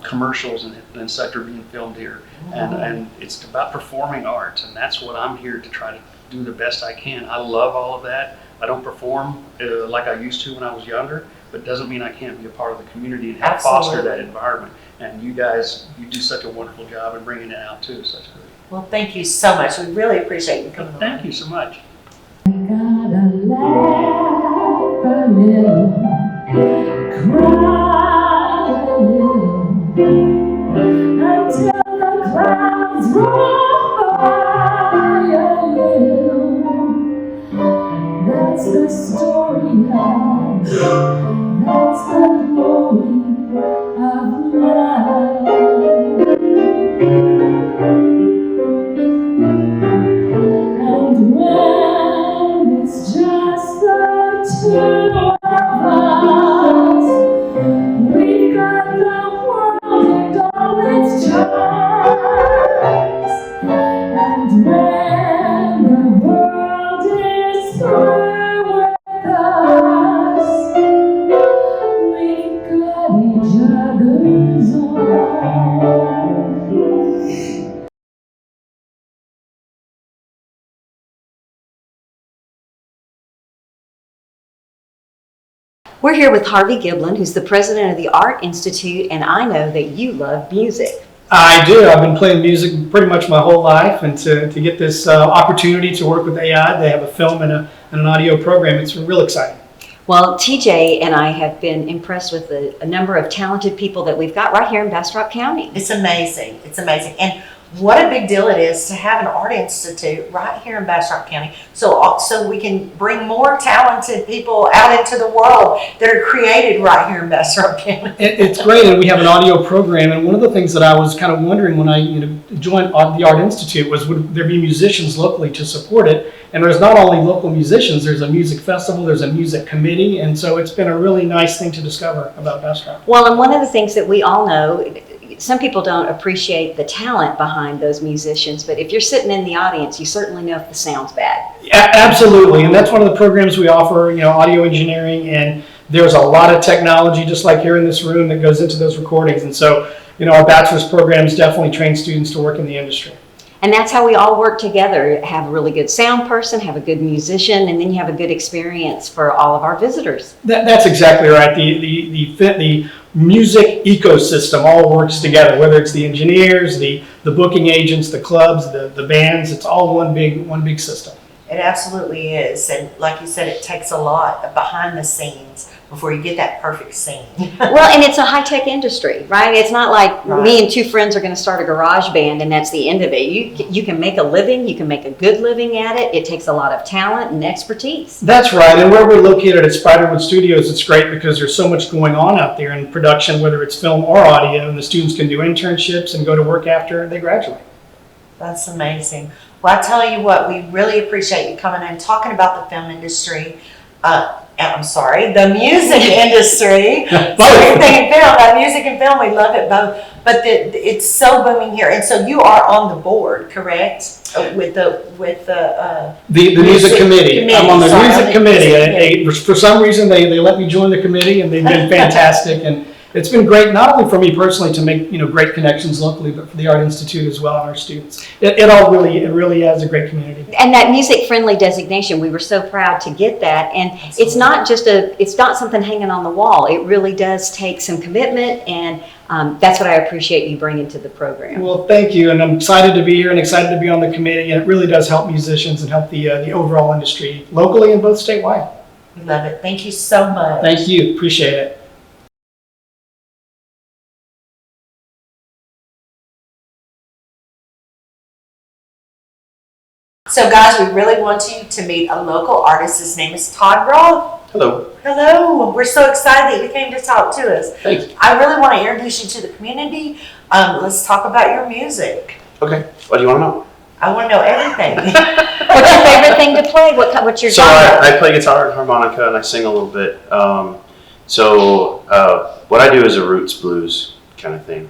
commercials and such are being filmed here. And it's about performing arts, and that's what I'm here to try to do the best I can. I love all of that. I don't perform like I used to when I was younger, but it doesn't mean I can't be a part of the community and help foster that environment. And you guys, you do such a wonderful job in bringing it out too. So that's great. Well, thank you so much. We really appreciate you coming on. Thank you so much. I gotta laugh a little, cry a little, until the clouds roll by a little. That's the story of, that's the glory of love. And when it's just the two of us, we've got the world and all its charms. And when the world is through with us, we've got each other's arms. We're here with Harvey Giblin, who's the president of the Art Institute, and I know that you love music. I do. I've been playing music pretty much my whole life, and to get this opportunity to work with AI, they have a film and an audio program. It's real exciting. Well, TJ and I have been impressed with a number of talented people that we've got right here in Bastrop County. It's amazing. It's amazing. And what a big deal it is to have an art institute right here in Bastrop County, so we can bring more talented people out into the world that are created right here in Bastrop County. It's great, and we have an audio program. And one of the things that I was kind of wondering when I joined the Art Institute was, would there be musicians locally to support it? And there's not only local musicians, there's a music festival, there's a music committee, and so it's been a really nice thing to discover about Bastrop. Well, and one of the things that we all know, some people don't appreciate the talent behind those musicians, but if you're sitting in the audience, you certainly know if the sound's bad. Absolutely, and that's one of the programs we offer, audio engineering, and there's a lot of technology, just like here in this room, that goes into those recordings. And so, our bachelor's programs definitely train students to work in the industry. And that's how we all work together, have a really good sound person, have a good musician, and then you have a good experience for all of our visitors. That's exactly right. The music ecosystem all works together, whether it's the engineers, the booking agents, the clubs, the bands. It's all one big system. It absolutely is. And like you said, it takes a lot behind the scenes before you get that perfect scene. Well, and it's a high-tech industry, right? It's not like me and two friends are going to start a garage band and that's the end of it. You can make a living, you can make a good living at it. It takes a lot of talent and expertise. That's right, and where we're located at Spiderwood Studios, it's great because there's so much going on out there in production, whether it's film or audio, and the students can do internships and go to work after they graduate. That's amazing. Well, I tell you what, we really appreciate you coming and talking about the film industry. The music industry. Music and film, we love it both. But it's so booming here, and so you are on the board, correct? With the music committee. I'm on the music committee. For some reason, they let me join the committee, and they've been fantastic. And it's been great, not only for me personally to make great connections locally, but for the Art Institute as well and our students. It really is a great community. And that music friendly designation, we were so proud to get that. And Absolutely. It's not something hanging on the wall. It really does take some commitment, and that's what I appreciate you bringing to the program. Well, thank you, and I'm excited to be here and excited to be on the committee. And it really does help musicians and help the overall industry locally and both statewide. We love it. Thank you so much. Thank you. Appreciate it. So guys, we really want you to meet a local artist. His name is Todd Roth. Hello. Hello. We're so excited that you came to talk to us. Thanks. I really want to introduce you to the community. Let's talk about your music. Okay. What do you want to know? I want to know everything. What's your favorite thing to play? What's your genre? I play guitar and harmonica, and I sing a little bit. What I do is a roots blues kind of thing.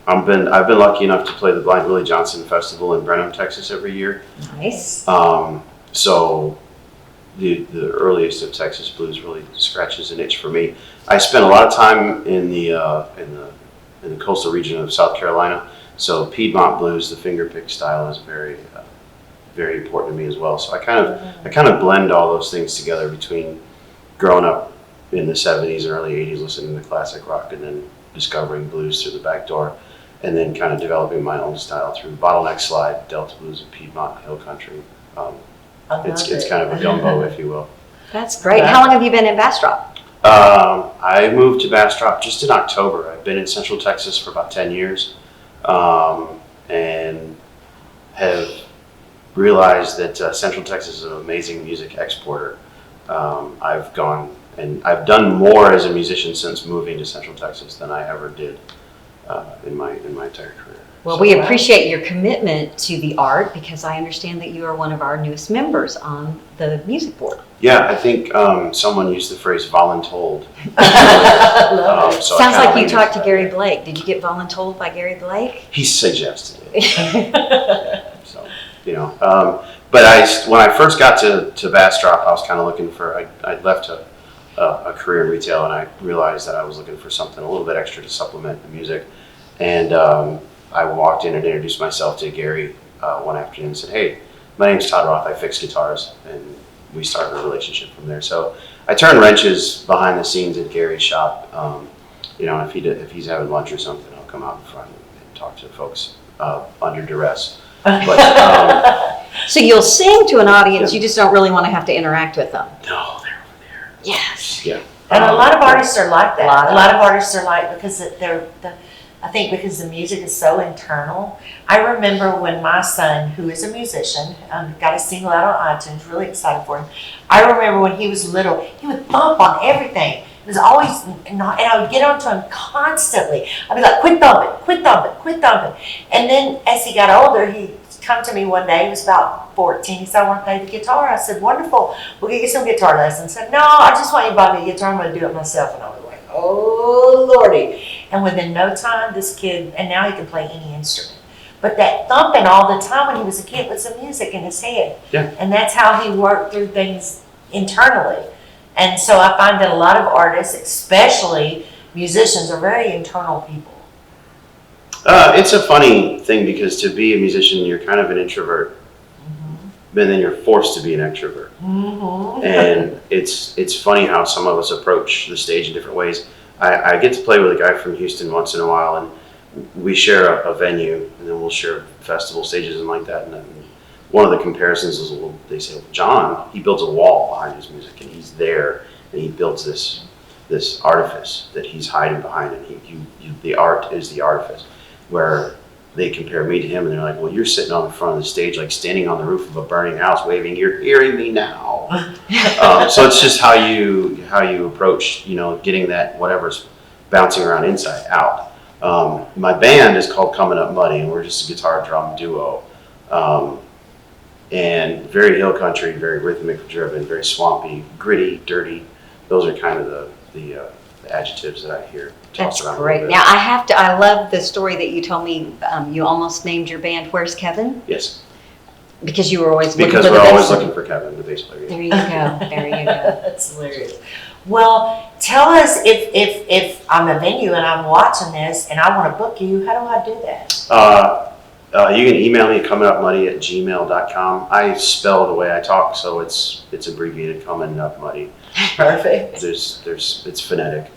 I've been lucky enough to play the Blind Willie Johnson Festival in Brenham, Texas every year. Nice. the earliest of Texas blues really scratches an itch for me. I spent a lot of time in the coastal region of South Carolina, so Piedmont blues, the fingerpick style, is very very important to me as well. So I kind of blend all those things together between growing up in the 70s and early 80s listening to classic rock, and then discovering blues through the back door, and then kind of developing my own style through bottleneck slide, Delta blues, and Piedmont hill country. It's kind of a gumbo, if you will. That's great. How long have you been in Bastrop? I moved to Bastrop just in October. I've been in Central Texas for about 10 years, and have realized that Central Texas is an amazing music exporter. I've gone and I've done more as a musician since moving to Central Texas than I ever did in my entire career. Well, we appreciate your commitment to the art, because I understand that you are one of our newest members on the music board. Yeah, I think someone used the phrase voluntold. So Sounds like you talked to Gary Blake. Did you get voluntold by Gary Blake? He suggested it. So, you know, but when I first got to Bastrop, I was kind of looking for, I'd left a career in retail, and I realized that I was looking for something a little bit extra to supplement the music. And I walked in and introduced myself to Gary one afternoon and said, "Hey, my name's Todd Roth. I fix guitars," and we started a relationship from there. So I turn wrenches behind the scenes at Gary's shop. You know, if he's having lunch or something, I'll come out in front and talk to folks under duress. But, so you'll sing to an audience, you just don't really want to have to interact with them. No, they're over there. Yes. Yeah. And a lot of artists are like that. A lot of artists are like, because I think because the music is so internal. I remember when my son, who is a musician, got a single out on iTunes, really excited for him. I remember when he was little, he would thump on everything. It was always not, and I would get onto him constantly. I'd be like, "Quit thumping, quit thumping, quit thumping." And then as he got older, he come to me one day, he was about 14, he said, "I want to play the guitar." I said, "Wonderful, we'll get you some guitar lessons." He said, "No, I just want you to buy me a guitar, I'm going to do it myself." And I was like, "Oh, Lordy." And within no time, this kid, and now he can play any instrument. But that thumping all the time when he was a kid was the music in his head. Yeah. And that's how he worked through things internally. And so I find that a lot of artists, especially musicians, are very internal people. It's a funny thing, because to be a musician, you're kind of an introvert, but then you're forced to be an extrovert. And it's funny how some of us approach the stage in different ways. I get to play with a guy from Houston once in a while, and we share a venue, and then we'll share festival stages and like that. And then one of the comparisons is, well, they say, well, John, he builds a wall behind his music, and he's there, and he builds this artifice that he's hiding behind, and the art is the artifice. Where they compare me to him, and they're like, "Well, you're sitting on the front of the stage, like standing on the roof of a burning house, waving. You're hearing me now." So it's just how you approach, you know, getting that whatever's bouncing around inside out. My band is called Coming Up Muddy, and we're just a guitar drum duo, and very hill country, very rhythmic driven, very swampy, gritty, dirty. Those are kind of the adjectives that I hear. That's great. Now I love the story that you told me. You almost named your band "Where's Kevin?" Yes. Because you were always looking because for we're the always bass looking for Kevin, the bass player. There you go. There you go. That's hilarious. Well, tell us if I'm a venue and I'm watching this and I want to book you, how do I do that? You can email me at comingupmuddy@gmail.com. I spell the way I talk, so it's abbreviated Coming Up Muddy. Perfect. It's phonetic.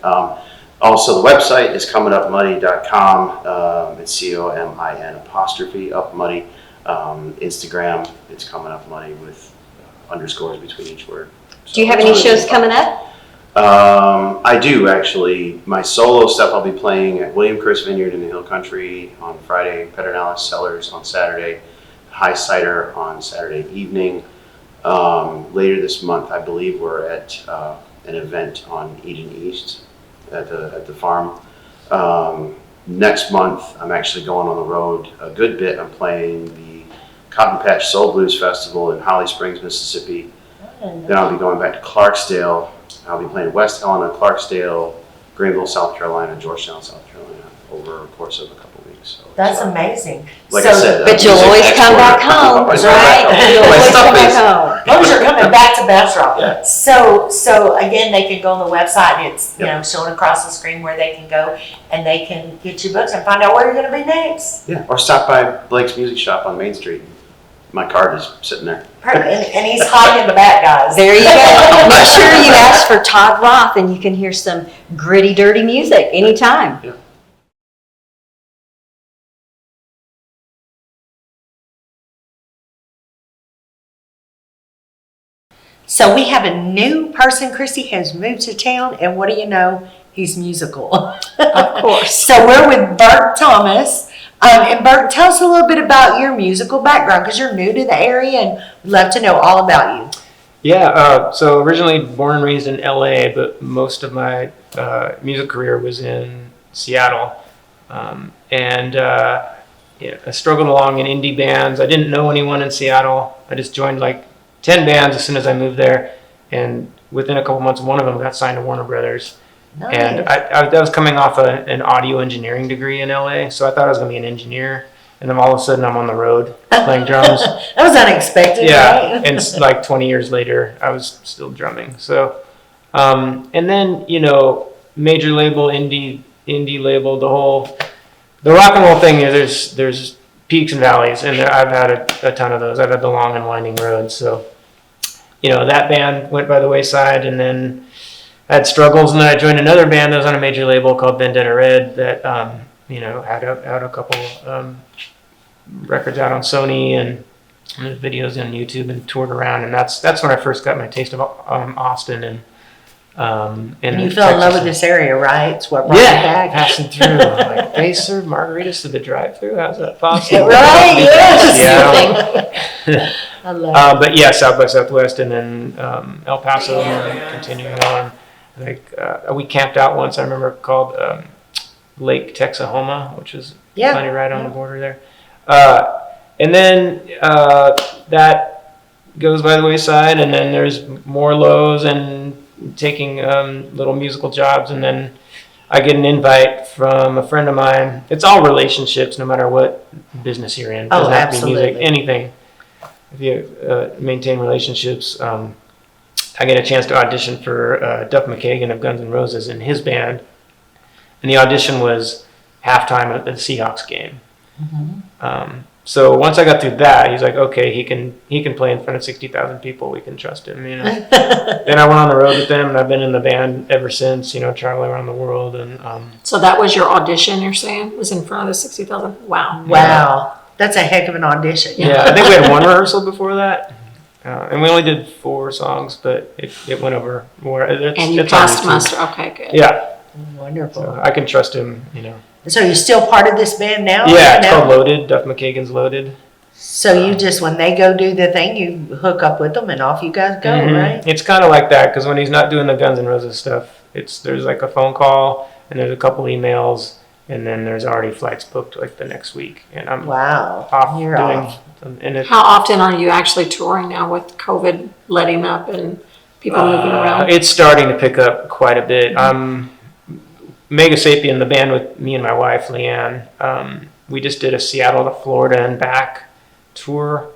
Also, the website is comingupmuddy.com. It's COMIN' up muddy. Instagram, it's Coming Up Muddy with underscores between each word. So do you have any shows coming up? I do, actually. My solo stuff, I'll be playing at William Chris Vineyard in the Hill Country on Friday, Pedernales Cellars on Saturday, High Cider on Saturday evening. Later this month, I believe we're at an event on Eden East at the farm. Next month, I'm actually going on the road a good bit. I'm playing the Cotton Patch Soul Blues Festival in Holly Springs, Mississippi. Then I'll be going back to Clarksdale. I'll be playing West Helena, Clarksdale, Greenville, South Carolina, Georgetown, South Carolina, over a course of a couple of weeks. So That's amazing. like So- I said, But you'll always come back home, right? You'll My always stuff come back is- home. Those are coming back to Bastrop. Yeah. So again, they can go on the website and it's, showing across the screen where they can go and they can get you books and find out where you're gonna be next. Yeah, or stop by Blake's Music Shop on Main Street. My card is sitting there. Perfect. And he's hiding in the back, guys. There you go. Make sure you ask for Todd Roth and you can hear some gritty, dirty music anytime. Yeah. So we have a new person. Christy has moved to town, and what do you know? He's musical. Of course. So we're with Burke Thomas. And Burke, tell us a little bit about your musical background because you're new to the area and we'd love to know all about you. Yeah, so originally born and raised in LA, but most of my music career was in Seattle. I struggled along in indie bands. I didn't know anyone in Seattle. I just joined like 10 bands as soon as I moved there. And within a couple months, one of them got signed to Warner Brothers. Nice. And I was coming off an audio engineering degree in LA, so I thought I was going to be an engineer. And then all of a sudden I'm on the road playing drums. That was unexpected, Yeah, right? and it's like 20 years later, I was still drumming. So, and then, major label, indie label, the rock and roll thing, there's peaks and valleys, and I've had a ton of those. I've had the long and winding road. So, that band went by the wayside, and then I had struggles, and then I joined another band that was on a major label called Vendetta Red that, had a couple records out on Sony and videos on YouTube and toured around, and that's when I first got my taste of Austin and you fell in love with this area, right? It's what brought you back. Passing through. Like, they serve margaritas to the drive-through. How's that possible? Right? Yes. Yeah. I love it. But yeah, South by Southwest, and then El Paso, and continuing on. We camped out once. I remember called Lake Texahoma, which is plenty right on the border there. And then that goes by the wayside, and then there's more lows and taking little musical jobs, and then I get an invite from a friend of mine. It's all relationships, no matter what business you're in. It doesn't have to be music, anything. If you maintain relationships, I get a chance to audition for Duff McKagan of Guns N' Roses in his band, and the audition was halftime at the Seahawks game. Mm-hmm. So once I got through that, he's like, okay, he can play in front of 60,000 people. We can trust him, Then I went on the road with them, and I've been in the band ever since. Traveling around the world, and So that was your audition, you're saying? Was in front of the 60,000? Wow. Wow. That's a heck of an audition. Yeah, I think we had one rehearsal before that. And we only did 4 songs, but it went over more. And you passed muster. Okay, good. Yeah. Wonderful. So I can trust him, So you're still part of this band now? Yeah, it's called Loaded. Duff McKagan's Loaded. So you just, when they go do the thing, you hook up with them and off you guys go, right? It's kind of like that, because when he's not doing the Guns N' Roses stuff, there's like a phone call, and there's a couple emails, and then there's already flights booked like the next week. And I'm off off. And How often are you actually touring now with COVID letting up and people moving around? It's starting to pick up quite a bit. Mega Sapien, the band with me and my wife, Leanne, we just did a Seattle to Florida and back tour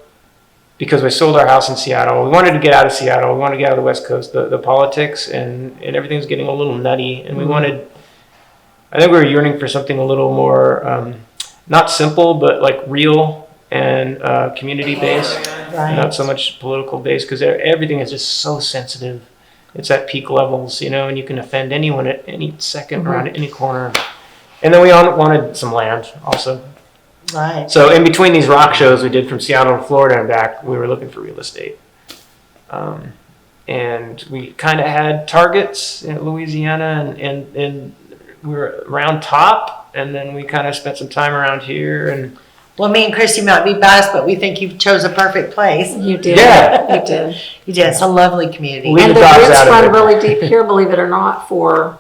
because we sold our house in Seattle. We wanted to get out of Seattle. We wanted to get out of the West Coast. The politics and everything's getting a little nutty. And I think we were yearning for something a little more, not simple, but like real and community-based, not so much political-based, because everything is just so sensitive. It's at peak levels, and you can offend anyone at any second around any corner. And then we wanted some land also. Right. So in between these rock shows we did from Seattle to Florida and back, we were looking for real estate. And we kind of had targets in Louisiana, and we were around top, and then we kind of spent some time around here. And well, me and Christy might be biased, but we think you chose a perfect place. You did. Yeah. You did. You did. It's a lovely community. And the roots run really deep here, believe it or not, for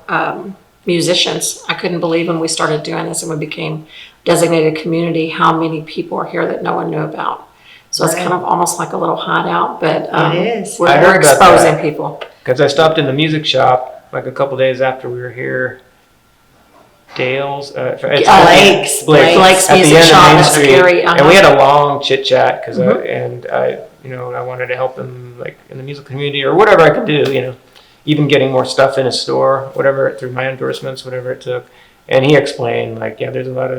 musicians. I couldn't believe when we started doing this and we became designated community how many people are here that no one knew about. So it's kind of almost like a little hideout, but it is. We're exposing people. Because I stopped in the music shop like a couple days after we were here, Dale's. Blake's at Music the end Shop of Main is Street, scary, and we had a long chit chat because I wanted to help him like in the music community or whatever I could do. Even getting more stuff in his store, whatever through my endorsements, whatever it took. And he explained like, there's a lot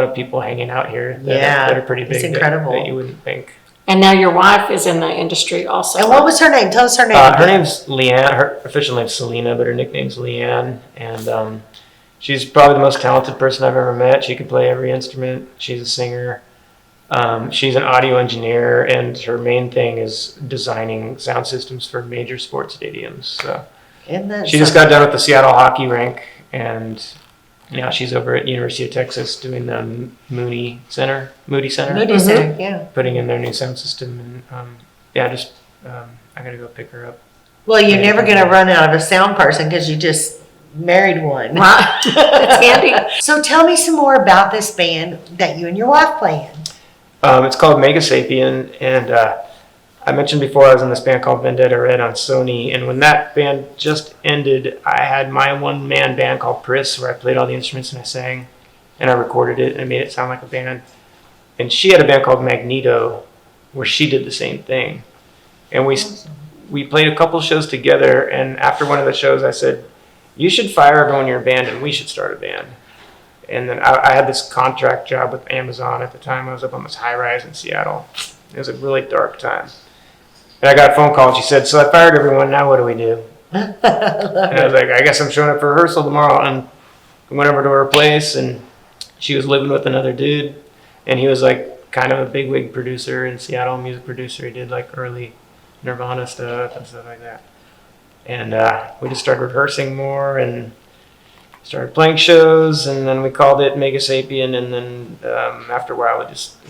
of people hanging out here that are pretty big. It's incredible. That you wouldn't think. And now your wife is in the industry also. And what was her name? Tell us her name. Her name's Leanne. Her official name's Selena, but her nickname's Leanne. And she's probably the most talented person I've ever met. She can play every instrument. She's a singer. She's an audio engineer, and her main thing is designing sound systems for major sports stadiums. So she just got done with the Seattle hockey rink, and now she's over at University of Texas doing the Moody Center, putting in their new sound system. And I gotta go pick her up. Well, you're never going to run out of a sound person because you just married one. Right. That's handy. So tell me some more about this band that you and your wife play in. It's called Mega Sapien, and I mentioned before I was in this band called Vendetta Red on Sony, and when that band just ended, I had my one-man band called Priss, where I played all the instruments and I sang, and I recorded it and made it sound like a band. And she had a band called Magneto, where she did the same thing. And we played a couple shows together, and after one of the shows I said, you should fire everyone in your band and we should start a band. And then I had this contract job with Amazon at the time. I was up on this high rise in Seattle. It was a really dark time. And I got a phone call and she said, so I fired everyone, now what do we do? And I was like, I guess I'm showing up for rehearsal tomorrow. And I went over to her place and she was living with another dude. And he was like kind of a bigwig producer in Seattle, music producer. He did like early Nirvana stuff and stuff like that. And we just started rehearsing more and started playing shows, and then we called it Mega Sapien, and then after a while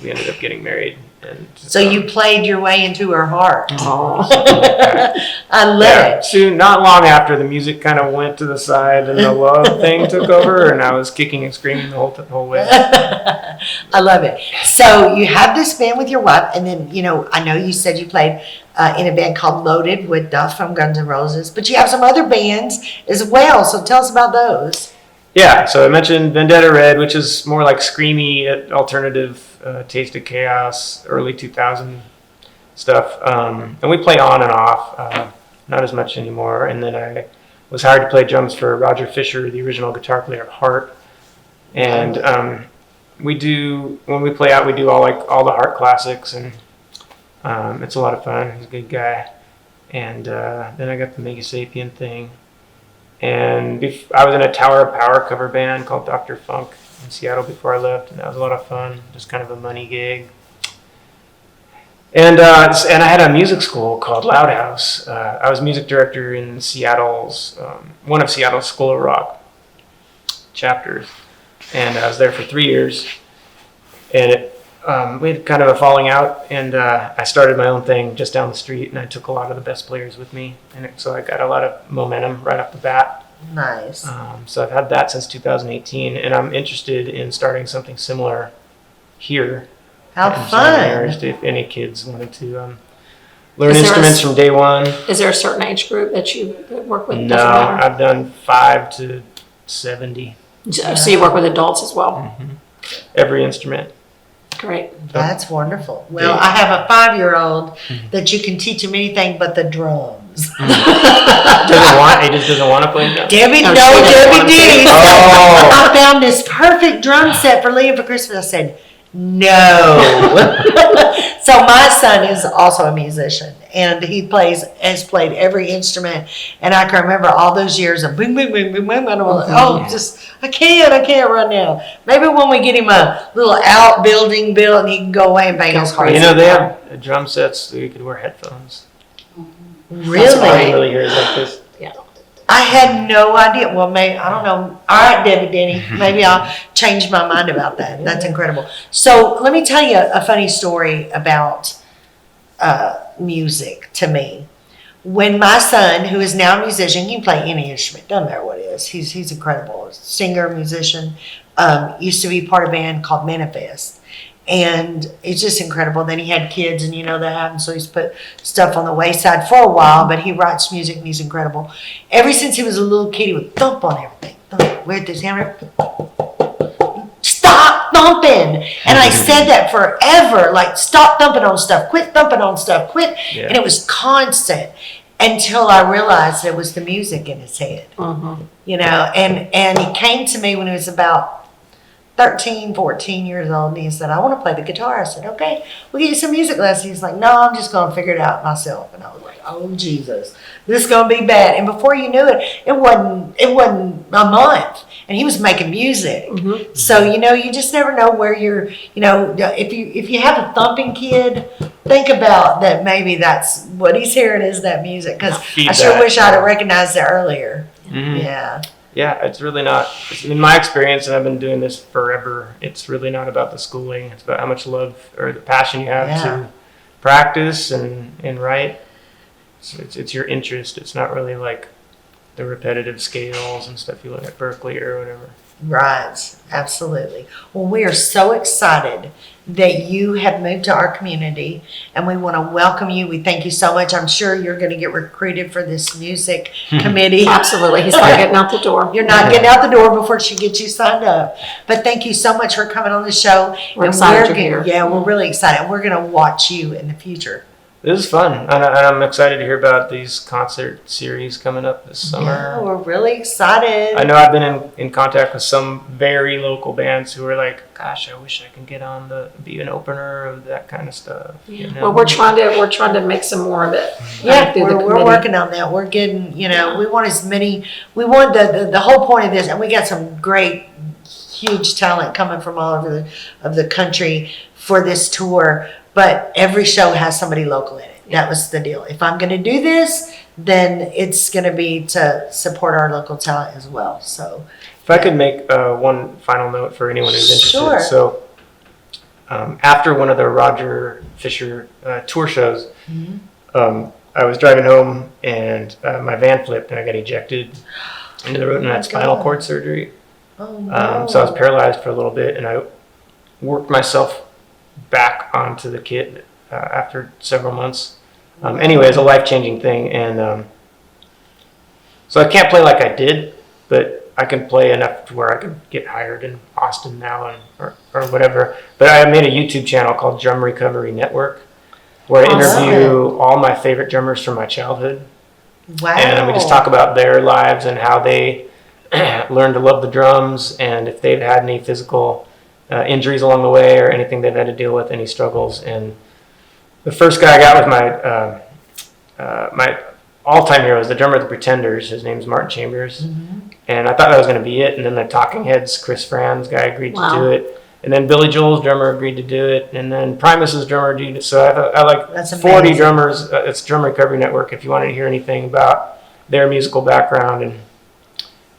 we ended up getting married. And so you played your way into her heart. Oh, I love it. Soon, not long after, the music kind of went to the side and the love thing took over, and I was kicking and screaming the whole way. I love it. So you have this band with your wife, and then I know you said you played in a band called Loaded with Duff from Guns N' Roses, but you have some other bands as well. So tell us about those. Yeah, so I mentioned Vendetta Red, which is more like screamy alternative Taste of Chaos, early 2000 stuff. And we play on and off, not as much anymore. And then I was hired to play drums for Roger Fisher, the original guitar player of Heart. And when we play out, we do all the Heart classics, and it's a lot of fun. He's a good guy. And then I got the Mega Sapien thing. And I was in a Tower of Power cover band called Dr. Funk in Seattle before I left, and that was a lot of fun, just kind of a money gig. And I had a music school called Loud House. I was music director in one of Seattle's School of Rock chapters, and I was there for 3 years. And we had kind of a falling out, and I started my own thing just down the street, and I took a lot of the best players with me, and so I got a lot of momentum right off the bat. Nice. So I've had that since 2018, and I'm interested in starting something similar here. How fun! If any kids wanted to learn instruments from day one. Is there a certain age group that you work with? No, I've done 5 to 70. So you work with adults as well? Mm-hmm. Every instrument. Great. That's wonderful. Well, I have a 5-year-old that you can teach him anything but the drums. He just doesn't want to play drums. Debbie did. Oh. I found this perfect drum set for Liam for Christmas. I said, no. So my son is also a musician, and he has played every instrument, and I can remember all those years of boom, boom, boom, boom, boom, and I can't run now. Maybe when we get him a little outbuilding built and he can go away and bang his heart. They have drum sets so you could wear headphones. Really? That's why you really hear it like this. Yeah. I had no idea. Well, maybe, I don't know. All right, Debbie Denny, maybe I'll change my mind about that. That's incredible. So let me tell you a funny story about music to me. When my son, who is now a musician, he can play any instrument, doesn't matter what it is. He's incredible. Singer, musician, used to be part of a band called Manifest. And it's just incredible. Then he had kids, and that, and so he's put stuff on the wayside for a while, but he writes music and he's incredible. Ever since he was a little kid, he would thump on everything. thump. Where'd this hammer? Stop thumping. And I said that forever, like, stop thumping on stuff, quit thumping on stuff, quit. Yeah. And it was constant until I realized it was the music in his head. You know, and he came to me when he was about 13, 14 years old, and he said, I want to play the guitar. I said, okay, we'll get you some music lessons. He's like, no, I'm just going to figure it out myself. And I was like, oh, Jesus, this is going to be bad. And before you knew it, it wasn't a month, and he was making music. So, you know, you just never know where you're, you know, if you have a thumping kid, think about that. Maybe that's what he's hearing is that music, because I sure wish I'd have recognized it earlier. Yeah. Yeah, it's really not, in my experience, and I've been doing this forever, it's really not about the schooling. It's about how much love or the passion you have to practice and write. So it's your interest. It's not really like the repetitive scales and stuff you learn at Berkeley or whatever. Right, absolutely. Well, we are so excited that you have moved to our community, and we want to welcome you. We thank you so much. I'm sure you're going to get recruited for this music committee. Absolutely. He's not getting out the door. You're not getting out the door before she gets you signed up. But thank you so much for coming on the show. We're excited you're here. Yeah, we're really excited. We're going to watch you in the future. This is fun, and I'm excited to hear about these concert series coming up this summer. Yeah, we're really excited. I know I've been in contact with some very local bands who are like, gosh, I wish I could get on to be an opener of that kind of stuff. You know? Well, we're trying to make some more of it. Yeah, we're working on that. We're getting, you know, we want as many, we want the whole point of this, and we got some great, huge talent coming from all over the country for this tour. But every show has somebody local in it. That was the deal. If I'm going to do this, then it's going to be to support our local talent as well. So, if I could make one final note for anyone who's interested. Sure. So, after one of the Roger Fisher tour shows, I was driving home and my van flipped and I got ejected into the road and I had spinal cord surgery. Oh, no. So I was paralyzed for a little bit and I worked myself back onto the kit after several months. Anyway, it's a life-changing thing, and so I can't play like I did, but I can play enough to where I could get hired in Austin now or whatever. But I made a YouTube channel called Drum Recovery Network, where I interview all my favorite drummers from my childhood. Wow. And we just talk about their lives and how they learned to love the drums, and if they've had any physical injuries along the way or anything they've had to deal with, any struggles. And the first guy I got was my all-time hero is the drummer of the Pretenders. His name's Martin Chambers. And I thought that was going to be it. And then the Talking Heads, Chris Franz guy agreed to do it. And then Billy Joel's drummer agreed to do it. And then Primus's drummer agreed to. So I like That's 40 amazing. drummers. It's Drum Recovery Network if you wanted to hear anything about their musical background. And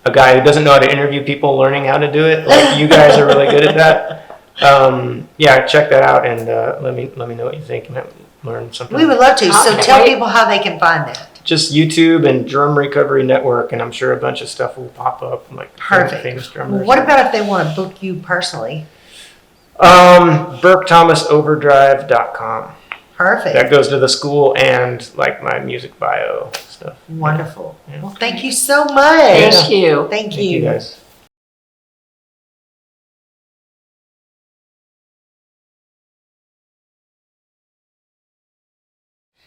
a guy who doesn't know how to interview people learning how to do it. Like you guys are really good at that. Yeah, check that out and let me know what you think. You might learn something. We would love to. So tell people how they can find that. Just YouTube and Drum Recovery Network, and I'm sure a bunch of stuff will pop up, like Perfect. famous drummers. Well, what about if they want to book you personally? BurkeThomasOverdrive.com. Perfect. That goes to the school and like my music bio stuff. Wonderful. Yeah. Well, thank you so much. Thank you. Thank Thank you guys.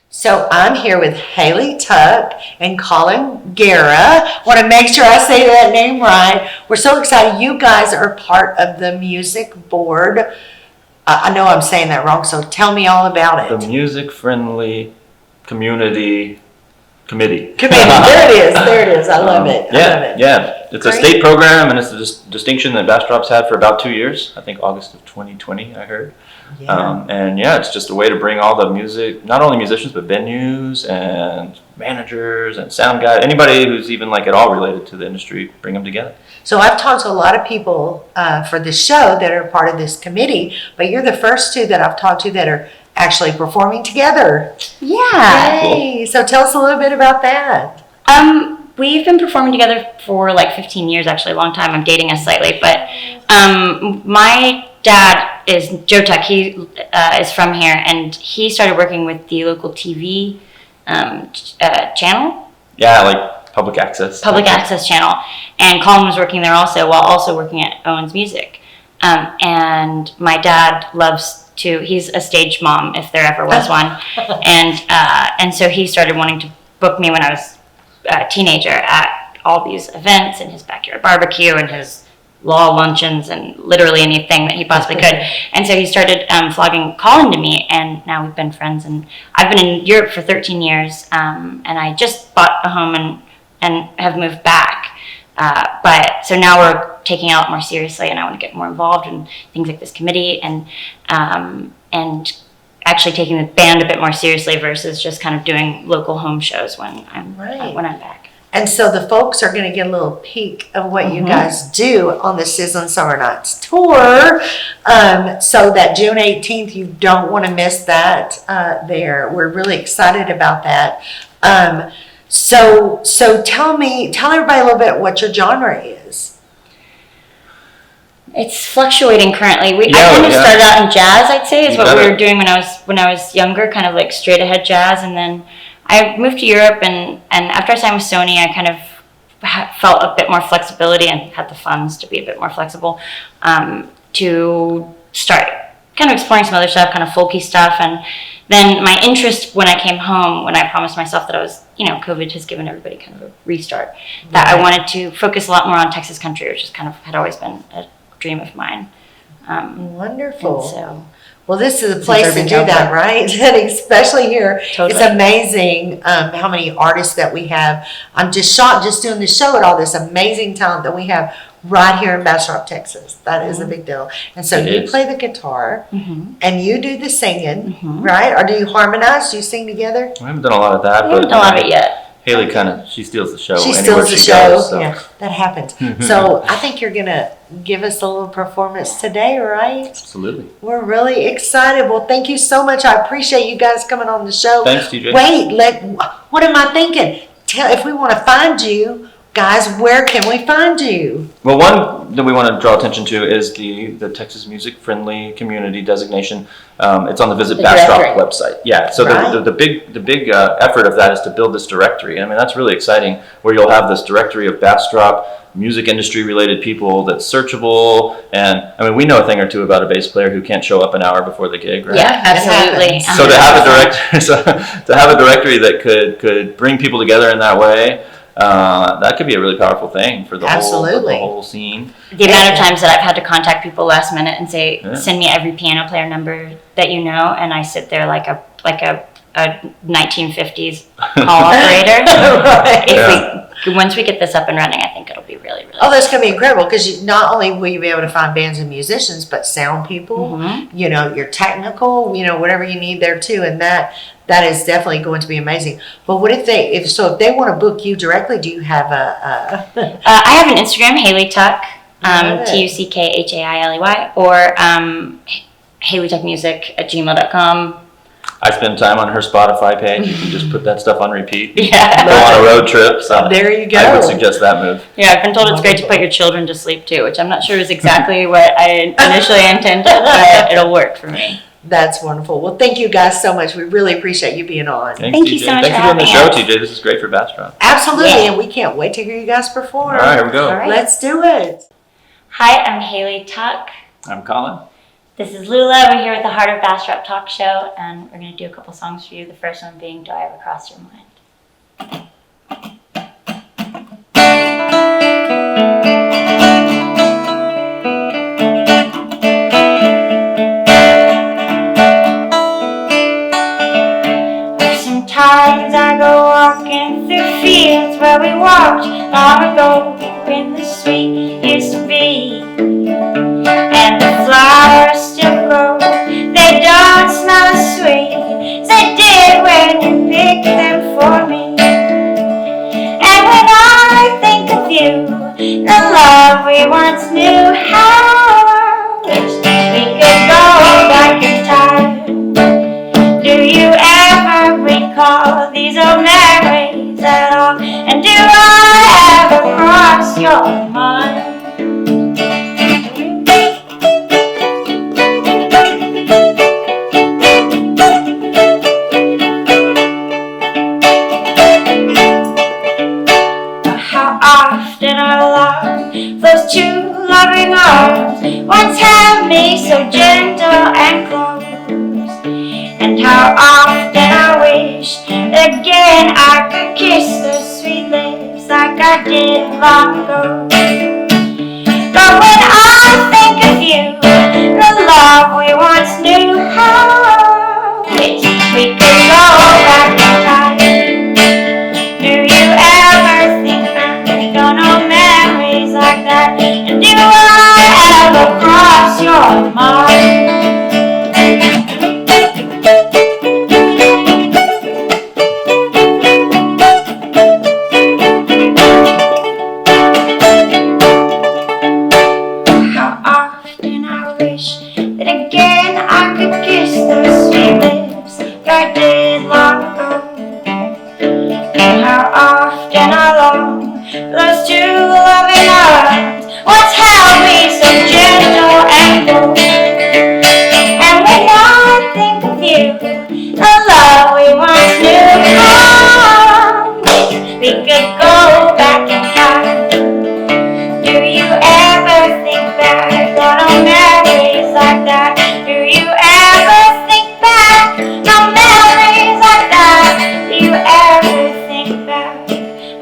So I'm here with Hailey Tuck and Colin Guera. Want to make sure I say that name right. We're so excited. You guys are part of the music board. I know I'm saying that wrong, so tell me all about it. The Music Friendly Community Committee. There it is. There it is. I love it. I love it. Yeah. It's Great. a state program, and it's a distinction that Bastrop's had for about 2 years. I think August of 2020, I heard. Yeah. And yeah, it's just a way to bring all the music, not only musicians, but venues and managers and sound guys, anybody who's even like at all related to the industry, bring them together. So I've talked to a lot of people for this show that are part of this committee, but you're the first two that I've talked to that are actually performing together. Yeah. Yay. So tell us a little bit about that. We've been performing together for like 15 years, actually, a long time. I'm dating us slightly, but my dad is Joe Tuck. He is from here, and he started working with the local TV channel. Yeah, like public access channel, and Colin was working there also while also working at Owen's Music. And my dad loves to, he's a stage mom if there ever was one. And so he started wanting to book me when I was a teenager at all these events and his backyard barbecue and his law luncheons and literally anything that he possibly could. And so he started flogging Colin to me, and now we've been friends. And I've been in Europe for 13 years, and I just bought a home and have moved back. But so now we're taking it a lot more seriously, and I want to get more involved in things like this committee and actually taking the band a bit more seriously versus just kind of doing local home shows when I'm back. And so the folks are going to get a little peek of what you guys do on the Sizzlin Summer Nights tour. So that June 18th, you don't want to miss that there. We're really excited about that. So tell everybody a little bit what your genre is. It's fluctuating currently. I kind of started out in jazz, I'd say, is what we were doing when I was younger, kind of like straight ahead jazz, and then I moved to Europe, and after I signed with Sony, I kind of felt a bit more flexibility and had the funds to be a bit more flexible to start kind of exploring some other stuff, kind of folky stuff. And then my interest when I came home, when I promised myself that I was, COVID has given everybody kind of a restart, that I wanted to focus a lot more on Texas country, which is kind of had always been a dream of mine. Wonderful. Well, this is a place to do that, right? And especially here, It's amazing how many artists that we have. I'm just shocked just doing the show at all this amazing talent that we have right here in Bastrop, Texas. That is a big deal. And so you play the guitar and you do the singing, right? Or do you harmonize? Do you sing together? We haven't done a lot of that. We haven't done a lot of it yet. Hailey she steals the show. She steals the show. Goes, so. Yeah, that happens. So I think you're going to give us a little performance today, right? Absolutely. We're really excited. Well, thank you so much. I appreciate you guys coming on the show. Thanks, TJ. Wait, what am I thinking? If we want to find you, guys, where can we find you? Well, one that we want to draw attention to is the Texas Music Friendly Community designation. It's on the Visit Bastrop website. Yeah, so the big effort of that is to build this directory. I mean, that's really exciting, where you'll have this directory of Bastrop music industry related people that's searchable. And I mean, we know a thing or two about a bass player who can't show up an hour before the gig, right? Yeah, absolutely. So to have a directory that could bring people together in that way, that could be a really powerful thing for the whole scene. The amount of times that I've had to contact people last minute and say, send me every piano player number that you know, and I sit there like a 1950s call operator. Once we get this up and running, I think it'll be really, really that's going to be incredible, because not only will you be able to find bands and musicians, but sound people, your technical, whatever you need there too, and that is definitely going to be amazing. But what if they want to book you directly? Do you have a? I have an Instagram, Hailey Tuck, TuckHailey, or HaileyTuckMusic@gmail.com. I spend time on her Spotify page. You can just put that stuff on repeat. Yeah. Go on a road trip. So there you go. I would suggest that move. Yeah, I've been told it's great to put your children to sleep too, which I'm not sure is exactly what I initially intended, but it'll work for me. That's wonderful. Well, thank you guys so much. We really appreciate you being on. Thank you so much. Thanks for doing the show, TJ. This is great for Bastrop. Absolutely, and we can't wait to hear you guys perform. All right, here we go. Right. Let's do it. Hi, I'm Hailey Tuck. I'm Colin. This is Lula. We're here with the Heart of Bastrop Talk Show, and we're going to do a couple songs for you. The first one being Do I Ever Cross Your Mind? Sometimes I go walking through fields where we walked long ago when the sweet used to be, and the flowers still grow. They don't smell as sweet as they did when you picked them for me. And when I think of you, the love we once knew, how I wish we could go back in time. Do you ever recall these old memories at all? And do I ever cross your mind? loving arms once held me so gentle and close. And how often I wish again I could kiss those sweet lips like I did long ago. But when I think of you, the love we once knew, how wish we could go back in time. Do you ever think back on our memories like that? And do I ever cross your mind? Those two loving arms once held me so gentle and close. And when I think of you, the love we once knew, how we could go back in time. Do you ever think back on our memories like that? Do you ever think back on memories like that? Do you ever think back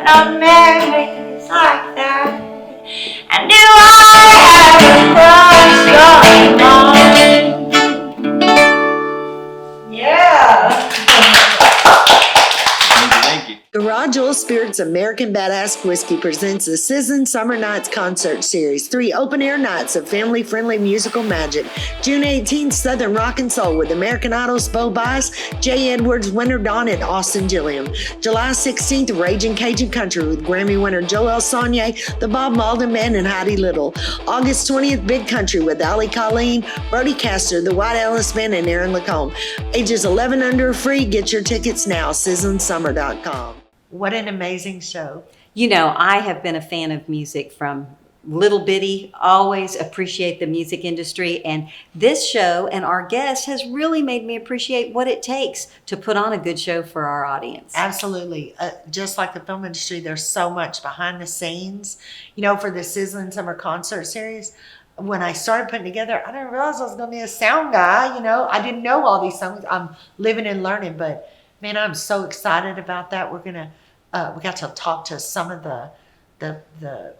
on memories like that? And do I ever cross your mind? Yeah. Thank you. Garage Oil Spirits American Badass Whiskey presents the Sizzlin Summer Nights Concert Series. 3 open-air nights of family-friendly musical magic. June 18th, Southern Rock and Soul with American Idol's Bice, Jay Edwards, Winter Dawn, and Austin Gilliam. July 16th, Raging Cajun Country with Grammy winner Joel Sonnier, the Bob Mauldin Band, and Heidi Little. August 20th, Big Country with Ali Colleen, Brody Castor, the White Alice Band, and Aaron Lacombe. Ages 11 under free. Get your tickets now, sizzlinsummer.com. What an amazing show. You know, I have been a fan of music from little bitty, always appreciate the music industry. And this show and our guest has really made me appreciate what it takes to put on a good show for our audience. Absolutely. Just like the film industry, there's so much behind the scenes. You know, for the Sizzlin Summer Concert Series, when I started putting together, I didn't realize I was going to be a sound guy. You know, I didn't know all these songs. I'm living and learning, but man, I'm so excited about that. We got to talk to some of the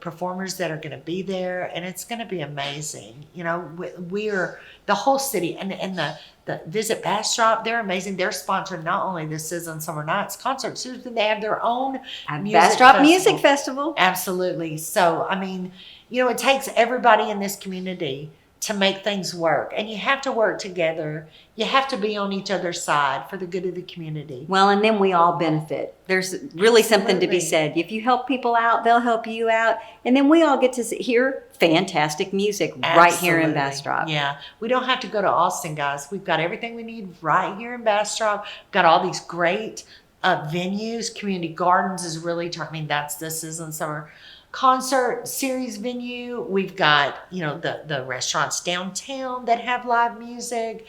performers that are going to be there, and it's going to be amazing. You know, we're the whole city, and the Visit Bastrop, they're amazing. They're sponsoring not only the Sizzlin Summer Nights concert series, but they have their own Bastrop Music Festival. Absolutely. So, I mean, you know, it takes everybody in this community to make things work, and you have to work together. You have to be on each other's side for the good of the community. Well, and then we all benefit. There's really something to be said. If you help people out, they'll help you out, and then we all get to hear fantastic music right here in Bastrop. Yeah, we don't have to go to Austin, guys. We've got everything we need right here in Bastrop. We've got all these great venues. Community Gardens is really, that's the Sizzlin Summer Concert Series venue. We've got, you know, the restaurants downtown that have live music.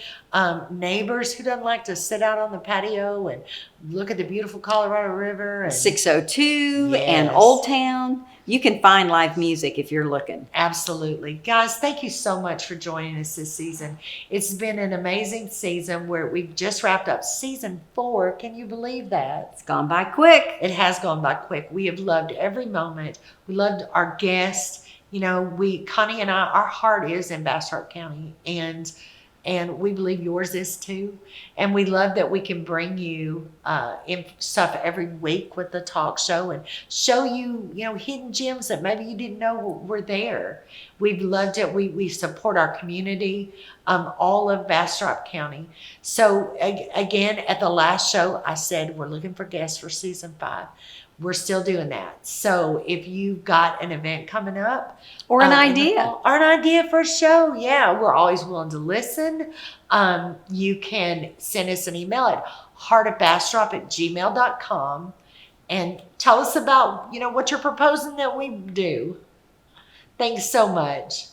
Neighbors who doesn't like to sit out on the patio and look at the beautiful Colorado River. And 602 and Old Town. You can find live music if you're looking. Absolutely. Guys, thank you so much for joining us this season. It's been an amazing season where we've just wrapped up season 4. Can you believe that? It's gone by quick. It has gone by quick. We have loved every moment. We loved our guests. You know, Connie and I, our heart is in Bastrop County, and we believe yours is too. And we love that we can bring you stuff every week with the talk show and show you, you know, hidden gems that maybe you didn't know were there. We've loved it. We support our community, all of Bastrop County. So again, at the last show, I said we're looking for guests for season 5. We're still doing that. So if you've got an event coming up or an idea for a show, yeah, we're always willing to listen. You can send us an email at heartofbastrop@gmail.com and tell us about, you know, what you're proposing that we do. Thanks so much.